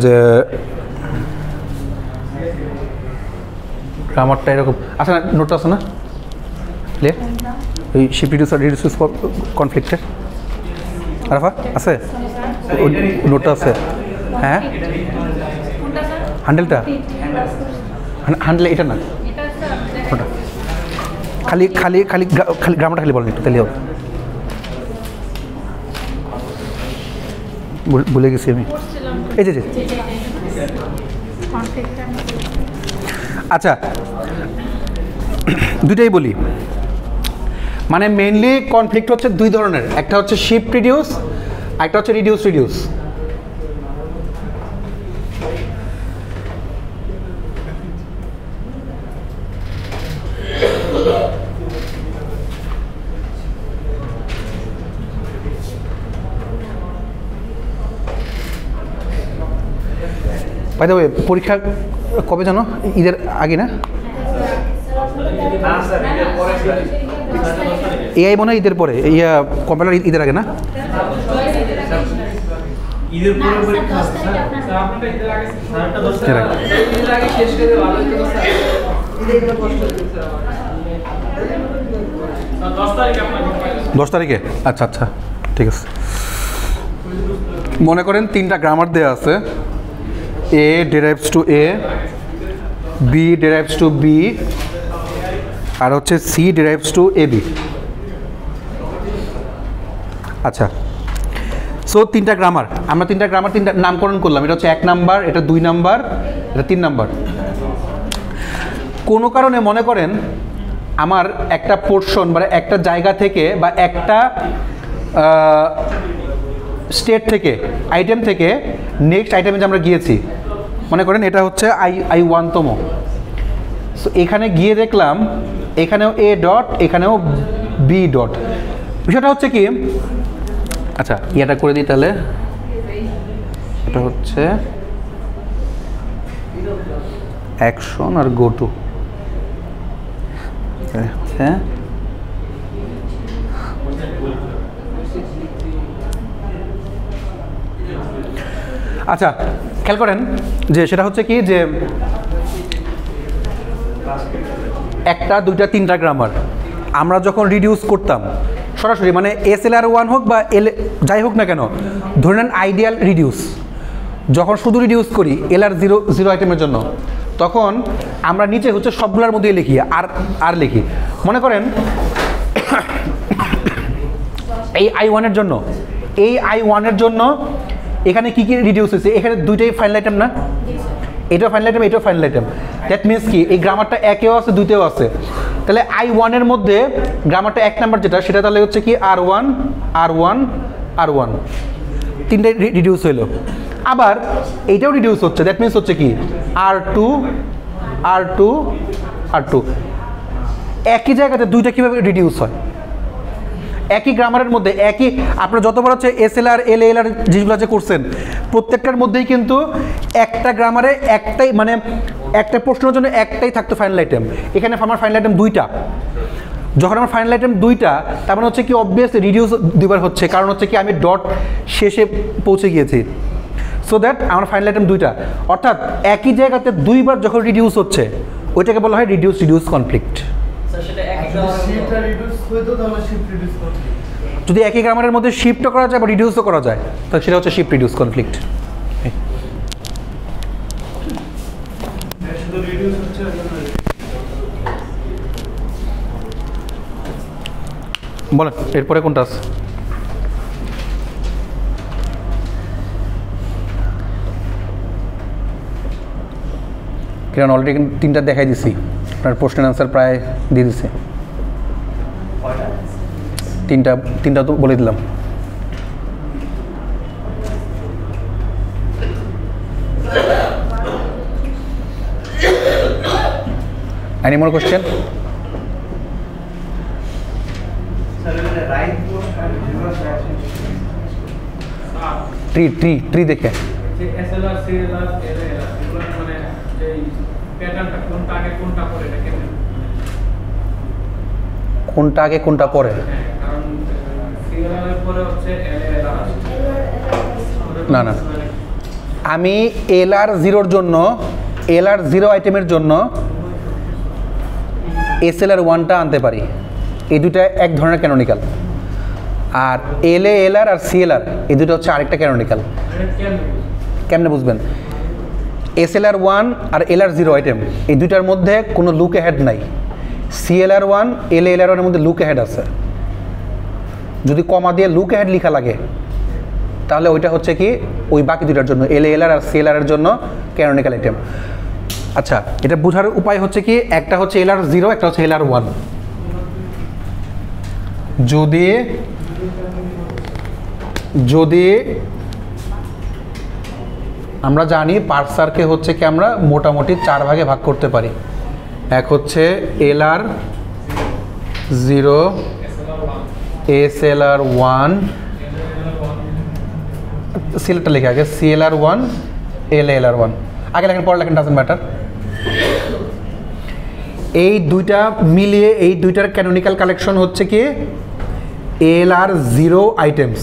যে গ্রামারটা এরকম আছে না, নোটটা আছে না, লে ওই শিফট রিডিউস কনফ্লিক্টের আরাফা আছে নোটটা আছে হ্যাঁ হ্যান্ডেলটা হ্যান্ডেল এটা না ওটা খালি খালি খালি খালি গ্রামারটা খালি বলেন একটু তাহলে হবে ভুলে গেছি আমি এই যে আচ্ছা দুইটাই বলি মানে মেইনলি কনফ্লিক্ট হচ্ছে দুই ধরনের একটা হচ্ছে শিফট রিডিউস একটা হচ্ছে রিডিউস বাই দ্য ওয়ে পরীক্ষা কবে জানো ঈদের আগে না এআই মনে হয় ঈদের পরে ইয়া কম্পিউটার ঈদের আগে না ঈদের পরে পরীক্ষা ঈদের আগে শেষ করে ভালো হতো স্যার ঈদের কষ্ট হচ্ছে স্যার 10 তারিখে আপনার 10 তারিখে আচ্ছা আচ্ছা ঠিক আছে মনে করেন তিনটা গ্রামার দেওয়া আছে এ ডেরাইভস two A B ডেরাইভস two B আর হচ্ছে সি ডেরাইভস টু এ বি আচ্ছা সো তিনটা গ্রামার আমরা তিনটা নামকরণ করলাম এটা হচ্ছে 1 নাম্বার এটা 2 নাম্বার এটা 3 নাম্বার কোনো কারণে মনে করেন আমার একটা পোর্শন মানে একটা জায়গা থেকে বা একটা স্টেট থেকে আইটেম থেকে নেক্সট আইটেমে যে আমরা গিয়েছি মনে করেন এটা হচ্ছে আই 1তম সো এখানে গিয়ে দেখলাম এখানেও এ ডট এখানেও বি ডট বিষয়টা হচ্ছে কি আচ্ছা এটা করে দিই তাহলে এটা হচ্ছে অ্যাকশন আর গো টু হ্যাঁ আচ্ছা খেয়াল করেন যে সেটা হচ্ছে কি যে একটা দুইটা তিনটা গ্রামার আমরা যখন রিডিউস করতাম সরাসরি মানে SLR1 হোক বা যাই হোক না কেন ধরে নেন আইডিয়াল রিডিউস যখন শুধু রিডিউস করি LR0 আইটেমের জন্য তখন আমরা নিচে হচ্ছে সবগুলোর মধ্যে লিখি আর লিখি মনে করেন এই I1 এর জন্য এখানে কি রিডিউস হয়েছে এখানে দুইটাই ফাইনাল আইটেম না এটাও ফাইনাল আইটেম এটাও ফাইনাল আইটেম দ্যাট মিনস কি এই গ্রামারটা একেও আছে দুইতেও আছে তাহলে I1 এর মধ্যে গ্রামারটা 1 নাম্বার যেটা সেটা তাহলে হচ্ছে কি R1 তিনটাই রিডিউস হইলো আবার এইটাও রিডিউস হচ্ছে দ্যাট মিনস হচ্ছে কি R2 একই জায়গাতে দুইটা কীভাবে রিডিউস হয় একই গ্রামারের মধ্যে একই আপনারা যতবার হচ্ছে SLR LLR যেগুলো যে করছেন প্রত্যেকটার মধ্যেই কিন্তু একটা গ্রামারে একটাই মানে একটা প্রশ্নের জন্য একটাই থাকতো ফাইনাল আইটেম এখানে আমার ফাইনাল আইটেম দুইটা যখন আমার ফাইনাল আইটেম দুইটা তার মানে হচ্ছে কি অবভিয়াসলি রিডিউস দুইবার হচ্ছে কারণ হচ্ছে কি আমি ডট শেষে পৌঁছে গিয়েছি সো দ্যাট আমার ফাইনাল আইটেম দুইটা অর্থাৎ একই জায়গাতে দুইবার যখন রিডিউস হচ্ছে ওইটাকে বলা হয় রিডিউস কনফ্লিক্ট যদি একই গ্রামারের মধ্যে শিফটও করা যায় বা রিডিউসও করা যায় তাহলে সেটা হচ্ছে শিফট রিডিউস কনফ্লিক্ট বলেন এরপরে কোনটা আছে কারণ অলরেডি তিনটা দেখাই দিছি আপনার প্রশ্নের অ্যান্সার প্রায় দিয়ে দিছে তিনটা তো বলে দিলাম Any more question? ট্রি দেখে SLR CLR LLR এগুলো মানে এই প্যাটার্নটা কোনটা আগে কোনটা পরে এটা কেমন কোনটা আগে কোনটা পরে কারণ CLR এর পরে হচ্ছে LLR না আমি LR0 জন্য LR0 আইটেমের জন্য SLR1টা আনতে পারি এই দুইটা এক ধরনের ক্যানোনিক্যাল, আর এলএ এলআর আর সিএলআর এই দুটো হচ্ছে আরেকটা ক্যানোনিক্যাল। কেমনে বুঝবেন? SLR1 আর LR0 আইটেম এই দুইটার মধ্যে কোনো লুক অ্যাহেড নাই। CLR1 LLR1 এর মধ্যে লুক অ্যাহেড আছে। যদি কমা দিয়ে লুক অ্যাহেড লেখা লাগে তাহলে ওইটা হচ্ছে কি ওই বাকি দুইটার জন্য LLR আর CLR এর জন্য ক্যানোনিক্যাল আইটেম। আচ্ছা, এটা বোঝার উপায় হচ্ছে কি, একটা হচ্ছে LR0, একটা হচ্ছে LR1। যদি আমরা জানি পার্সারকে হচ্ছে কি আমরা মোটামুটি 4 ভাগে ভাগ করতে পারি। এক হচ্ছে LR0, SLR1, সিলেক্টটা লিখে আগে CLR1, LLR1 আগে লেখেন পরে লেখেন, ডাজন্ট ম্যাটার। এই দুইটা মিলিয়ে এই দুইটার ক্যানোনিক্যাল কালেকশন হচ্ছে কি LR0 আইটেমস,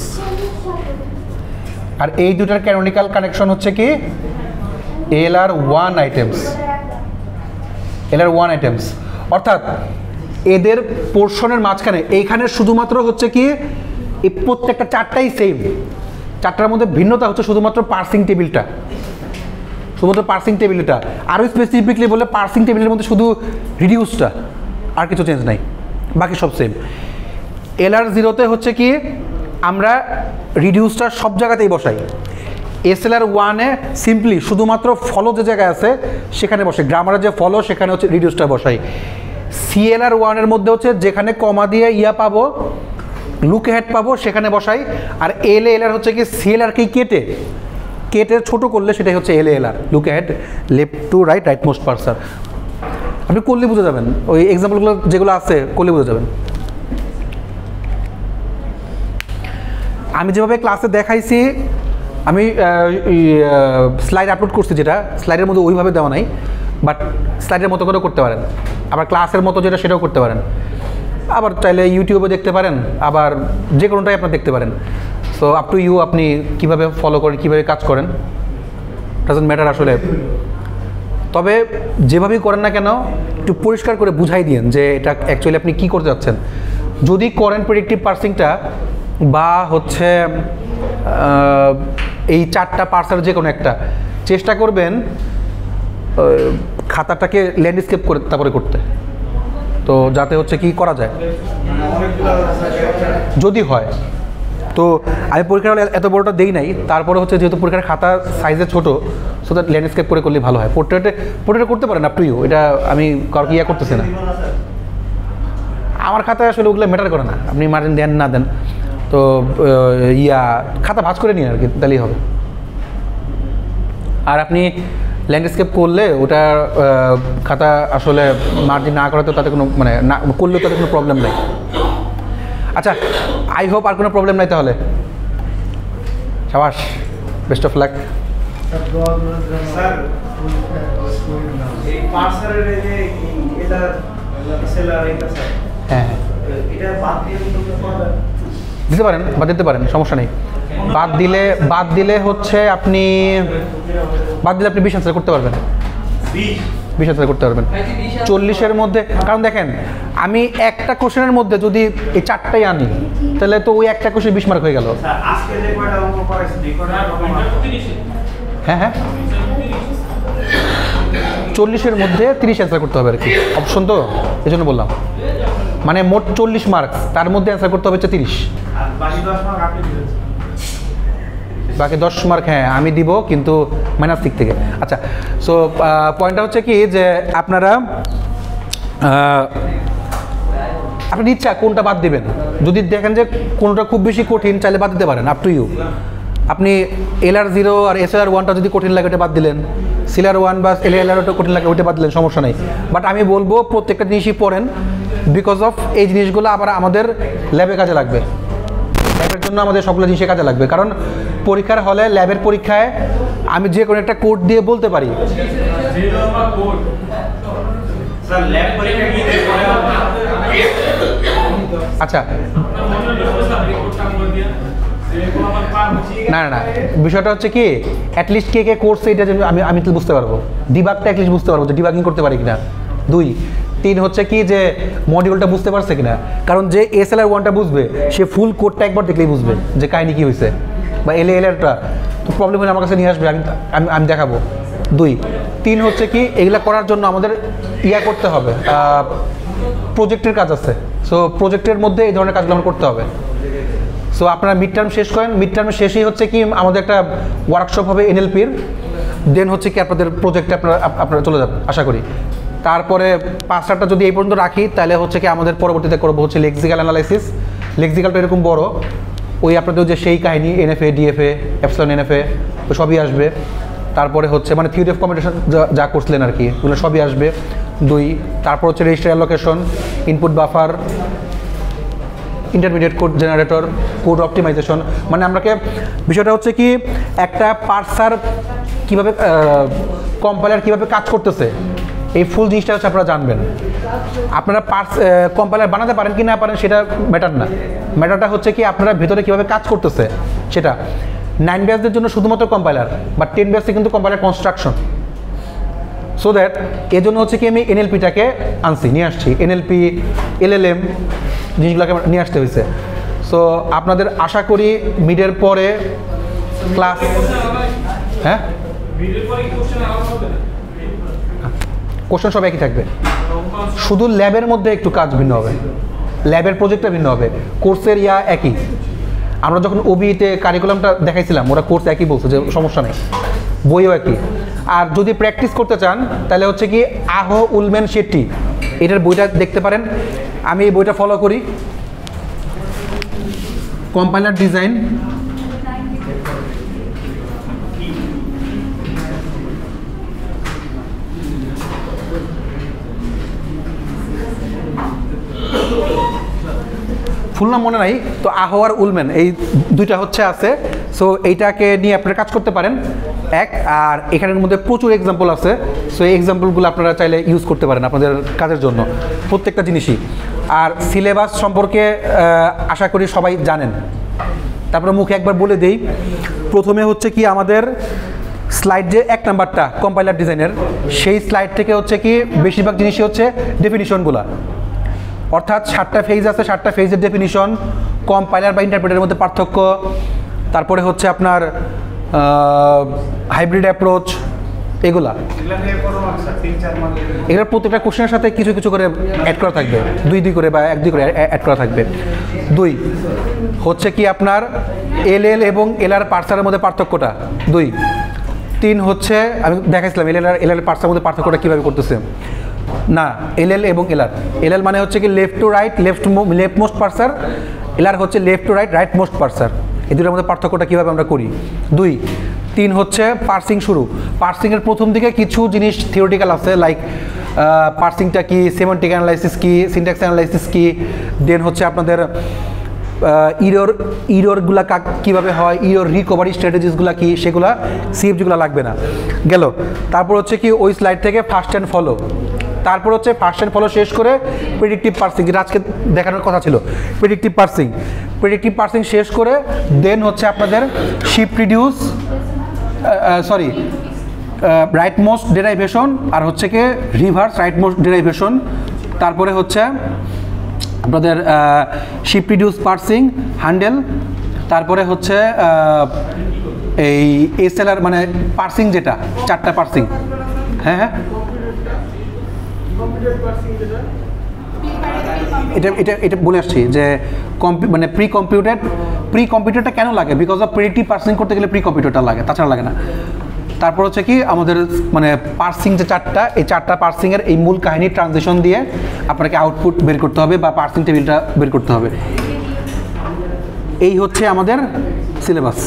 আর এই দুটার ক্যানোনিক্যাল কানেকশন হচ্ছে কি LR1 আইটেমস। LR1 আইটেমস অর্থাৎ এদের পোর্শনের মাঝখানে এইখানে শুধুমাত্র হচ্ছে কি এই প্রত্যেকটা চারটাই সেম, চারটার মধ্যে ভিন্নতা হচ্ছে শুধুমাত্র পার্সিং টেবিলটা, শুধুমাত্র পার্সিং টেবিলটা। আরও স্পেসিফিকলি বলে পার্সিং টেবিলের মধ্যে শুধু রিডিউসটা, আর কিছু চেঞ্জ নাই, বাকি সব সেম। LR0তে হচ্ছে কি আমরা রিডিউসটা সব জায়গাতেই বসাই। SLR1-এ সিম্পলি শুধুমাত্র ফলো যে জায়গায় আছে সেখানে বসে, গ্রামারের যে ফলো সেখানে হচ্ছে রিডিউসটা বসাই। CLR1-এর মধ্যে হচ্ছে যেখানে কমা দিয়ে ইয়া পাবো, লুক হেড পাবো সেখানে বসাই। আর LLR হচ্ছে কি CLR-কেই কেটে ছোট করলে সেটাই হচ্ছে LLR, lookahead left to right, rightmost parser. আপনি করলে বুঝে যাবেন, ওই এক্সাম্পলগুলো যেগুলো আছে করলে বুঝে যাবেন। আমি যেভাবে ক্লাসে দেখাইছি, আমি স্লাইড আপলোড করছি, যেটা স্লাইডের মধ্যে ওইভাবে দেওয়া নাই, বাট স্লাইডের মতো করে করতে পারেন। আবার ক্লাসের মতো যেটা সেটাও করতে পারেন, আবার চাইলে ইউটিউবে দেখতে পারেন, আবার যে কোনোটাই আপনার দেখতে পারেন। সো আপ টু ইউ, আপনি কীভাবে ফলো করেন, কীভাবে কাজ করেন, ডাজন্ট ম্যাটার আসলে। তবে যেভাবেই করেন না কেন একটু পরিষ্কার করে বুঝাই দিন যে এটা অ্যাকচুয়ালি আপনি কী করতে যাচ্ছেন। যদি করেন প্রেডিক্টিভ পার্সিংটা বা হচ্ছে এই চারটা পার্সার যে কোনো একটা, চেষ্টা করবেন খাতাটাকে ল্যান্ডস্কেপ করে তারপরে করতে, তো যাতে হচ্ছে কি করা যায় যদি হয়। তো আমি পরীক্ষার হলে এত বড়টা দেই নাই, তারপরে হচ্ছে যেহেতু পরীক্ষার খাতা সাইজে ছোটো, সো দ্যাট ল্যান্ডস্কেপ করে করলে ভালো হয়। পোর্ট্রেটে করতে পারেন আপ টু ইউ, এটা আমি কারো ইয়া করতেছি না। আমার খাতায় আসলে ওগুলো ম্যাটার করে না, আপনি মার্জিন দেন না দেন, তো খাতা ভাঁজ করে নিন আর কি, তাহলেই হবে। আর আপনি ল্যান্ডস্কেপ করলে ওটা খাতা আসলে মার্জিন না করাতে তাতে কোনো মানে না করলেও তাতে কোনো প্রবলেম নেই। আচ্ছা, আই হোপ আর কোনো প্রবলেম নাই তাহলে। সাবাস, বেস্ট অফ লাক। স্যার এই পার্সারের যে এটা SLR এটা স্যার, হ্যাঁ এটা বাদ দিয়ে দিতে পারেন, বাদ দিতে পারেন, সমস্যা নেই। বাদ দিলে হচ্ছে আপনি 20 আনসার করতে পারবেন, 20 আনসার করতে পারবেন 40-এর মধ্যে। কারণ দেখেন, আমি একটা কোশ্চেনের মধ্যে যদি এই চারটাই আনি তাহলে তো ওই একটা কোশ্চেন 20 মার্ক হয়ে গেল। হ্যাঁ 40-এর মধ্যে 30 অ্যান্সার করতে হবে আর কি, অপশন তো এই জন্য বললাম। মানে মোট 40 মার্কস, তার মধ্যে অ্যান্সার করতে হবে 30। বাকি 10 মার্ক হ্যাঁ আমি দিব, কিন্তু -6 থেকে। আচ্ছা, সো পয়েন্টটা হচ্ছে কি যে আপনারা আপনার ইচ্ছা কোনটা বাদ দিবেন। যদি দেখেন যে কোনটা খুব বেশি কঠিন, চাইলে বাদ দিতে পারেন, আপ টু ইউ। আপনি LR0 আর SLR1টা যদি কঠিন লাগে ওটা বাদ দিলেন, CLR1 বা LLR2 কঠিন লাগে ওইটা বাদ দিলেন, সমস্যা নেই। বাট আমি বলবো প্রত্যেকটা জিনিসই পড়েন, বিকজ অফ এই জিনিসগুলো আবার আমাদের ল্যাবে কাজে লাগবে। ল্যাবের জন্য আমাদের সবগুলো জিনিসে কাজে লাগবে, কারণ পরীক্ষার হলে ল্যাবের পরীক্ষায় আমি যে কোনো একটা কোড দিয়ে বলতে পারি। আচ্ছা, না না না, বিষয়টা হচ্ছে কি অ্যাটলিস্ট কে করছে এটা আমি বুঝতে পারবো, ডিবাগটা অ্যাটলিস্ট বুঝতে পারবো যে ডিবাগিং করতে পারি কিনা। 2 3 হচ্ছে কি যে মডিউলটা বুঝতে পারছে কিনা, কারণ যে SLR 1টা বুঝবে সে ফুল কোডটা একবার দেখলেই বুঝবে যে কাহিনী কী হয়েছে, বা LLRটা তো প্রবলেম হলে আমার কাছে নিয়ে আসবে, আমি দেখাবো। 2 3 হচ্ছে কি এগুলা করার জন্য আমাদের করতে হবে, প্রজেক্টের কাজ আছে। সো প্রজেক্টের মধ্যে এই ধরনের কাজগুলো আমার করতে হবে। সো আপনারা মিড টার্ম শেষ করেন, মিড টার্মের শেষেই হচ্ছে কি আমাদের একটা ওয়ার্কশপ হবে NLP-র, দেন হচ্ছে কি আপনাদের প্রজেক্টে আপনারা চলে যাবেন আশা করি। তারপরে 5টাটা যদি এই পর্যন্ত রাখি তাহলে হচ্ছে কি আমাদের পরবর্তীতে করবো হচ্ছে লেক্সিক্যাল অ্যানালাইসিস। লেক্সিক্যালটা এরকম বড়, ওই আপনাদের যে সেই কাহিনী NFA DFA এপসিলন NFA তো সবই আসবে। তারপরে হচ্ছে মানে থিওরি অফ কম্পিউটেশন যা করছিলেন আর কি ওগুলো সবই আসবে। 2 তারপর হচ্ছে register allocation, input buffer, intermediate code generator, code optimization. মানে আমাকে বিষয়টা হচ্ছে কি একটা পার্সার কীভাবে কম্পাইলার কীভাবে কাজ করতেছে এই ফুল জিনিসটা হচ্ছে আপনারা জানবেন। আপনারা কম্পাইলার বানাতে পারেন কি না পারেন সেটা ম্যাটার না, ম্যাটারটা হচ্ছে কি আপনারা ভেতরে কীভাবে কাজ করতেছে সেটা। 9 ব্যাচদের জন্য শুধুমাত্র কম্পাইলার, বা 10 ব্যাচে কিন্তু কম্পাইলার কনস্ট্রাকশন। সো দ্যাট এই জন্য হচ্ছে কি আমি NLP-টাকে নিয়ে আসছি, NLP LLM জিনিসগুলোকে নিয়ে আসতে হয়েছে। সো আপনাদের আশা করি মিডের পরে ক্লাস, হ্যাঁ কোশ্চেন সব একই থাকবে, শুধু ল্যাবের মধ্যে একটু কাজ ভিন্ন হবে, ল্যাবের প্রজেক্টটা ভিন্ন হবে, কোর্সের একই। আমরা যখন OBE-তে কারিকুলামটা দেখাইছিলাম ওরা কোর্স একই বলছে যে সমস্যা নেই, বইও একই। আর যদি প্র্যাকটিস করতে চান তাহলে হচ্ছে কি আহো উলমেন শেট্টি এটার বইটা দেখতে পারেন। আমি এই বইটা ফলো করি, কম্পাইলার ডিজাইন। ফুল নাম মনে নাই তো, আহো আর উলমেন এই দুইটা হচ্ছে আছে। সো এইটাকে নিয়ে আপনারা কাজ করতে পারেন আর এখানের মধ্যে প্রচুর এক্সাম্পল আছে। সো এই এক্সাম্পলগুলো আপনারা চাইলে ইউজ করতে পারেন আপনাদের কাজের জন্য প্রত্যেকটা জিনিসই। আর সিলেবাস সম্পর্কে আশা করি সবাই জানেন। তারপরে মুখে একবার বলে দেই, প্রথমে হচ্ছে কি আমাদের স্লাইড যে 1 নাম্বারটা কম্পাইলার ডিজাইনের, সেই স্লাইড থেকে হচ্ছে কি বেশিরভাগ জিনিসই হচ্ছে ডেফিনিশনগুলো, অর্থাৎ 7টা ফেজ আছে, 7টা ফেজের ডেফিনিশন, কম্পাইলার বা ইন্টারপ্রেটারের মধ্যে পার্থক্য, তারপরে হচ্ছে আপনার হাইব্রিড অ্যাপ্রোচ, এগুলা এগুলোর প্রত্যেকটা কোশ্চেনের সাথে কিছু কিছু করে অ্যাড করা থাকবে, 2 করে বা 1-2 করে অ্যাড করা থাকবে। 2 হচ্ছে কি আপনার LL এবং LR পার্সারের মধ্যে পার্থক্যটা। 2 3 হচ্ছে আমি দেখাইছিলাম LL পার্সারের মধ্যে পার্থক্যটা কীভাবে করতেছে না, LL এবং LR মানে হচ্ছে কি left to right, leftmost parser, LR হচ্ছে left to right, rightmost parser. এই দুটোর মধ্যে পার্থক্যটা কীভাবে আমরা করি। 2 3 হচ্ছে পার্সিং শুরু। পার্সিংয়ের প্রথম দিকে কিছু জিনিস থিওরিটিক্যাল আছে, লাইক পার্সিংটা কি, সেমান্টিক অ্যানালাইসিস কি, সিনট্যাক্স অ্যানালাইসিস কি, দেন হচ্ছে আপনাদের ইররগুলা কীভাবে হয়, ইরর রিকভারি স্ট্র্যাটেজিসগুলো কি, সেগুলা CFG-গুলো লাগবে না গেল। তারপর হচ্ছে কি ওই স্লাইড থেকে ফার্স্ট অ্যান্ড ফলো, তারপর হচ্ছে ফার্স্ট অ্যান্ড ফলো শেষ করে প্রেডিক্টিভ পার্সিং, যেটা আজকে দেখানোর কথা ছিল। প্রেডিক্টিভ পার্সিং শেষ করে দেন হচ্ছে আপনাদের রাইট মোস্ট ডেরাইভেশন, আর হচ্ছে কি রিভার্স রাইট মোস্ট ডেরাইভেশন। তারপরে হচ্ছে আপনাদের শিফট রিডিউস পার্সিং হ্যান্ডেল, তারপরে হচ্ছে এই SLR মানে পার্সিং, যেটা 4টা পার্সিং। হ্যাঁ এটা বলে আসছি যে মানে প্রি কম্পিউটারটা কেন লাগে, বিকজ অফ প্রেডিক্টিভ পার্সিং করতে গেলে প্রি কম্পিউটারটা লাগে, তাছাড়া লাগে না। তারপর হচ্ছে কি আমাদের মানে পার্সিং যে 4টা, এই 4টা পার্সিংয়ের এই মূল কাহিনী ট্রানজিশন দিয়ে আপনাকে আউটপুট বের করতে হবে বা পার্সিং টেবিলটা বের করতে হবে। এই হচ্ছে আমাদের সিলেবাস।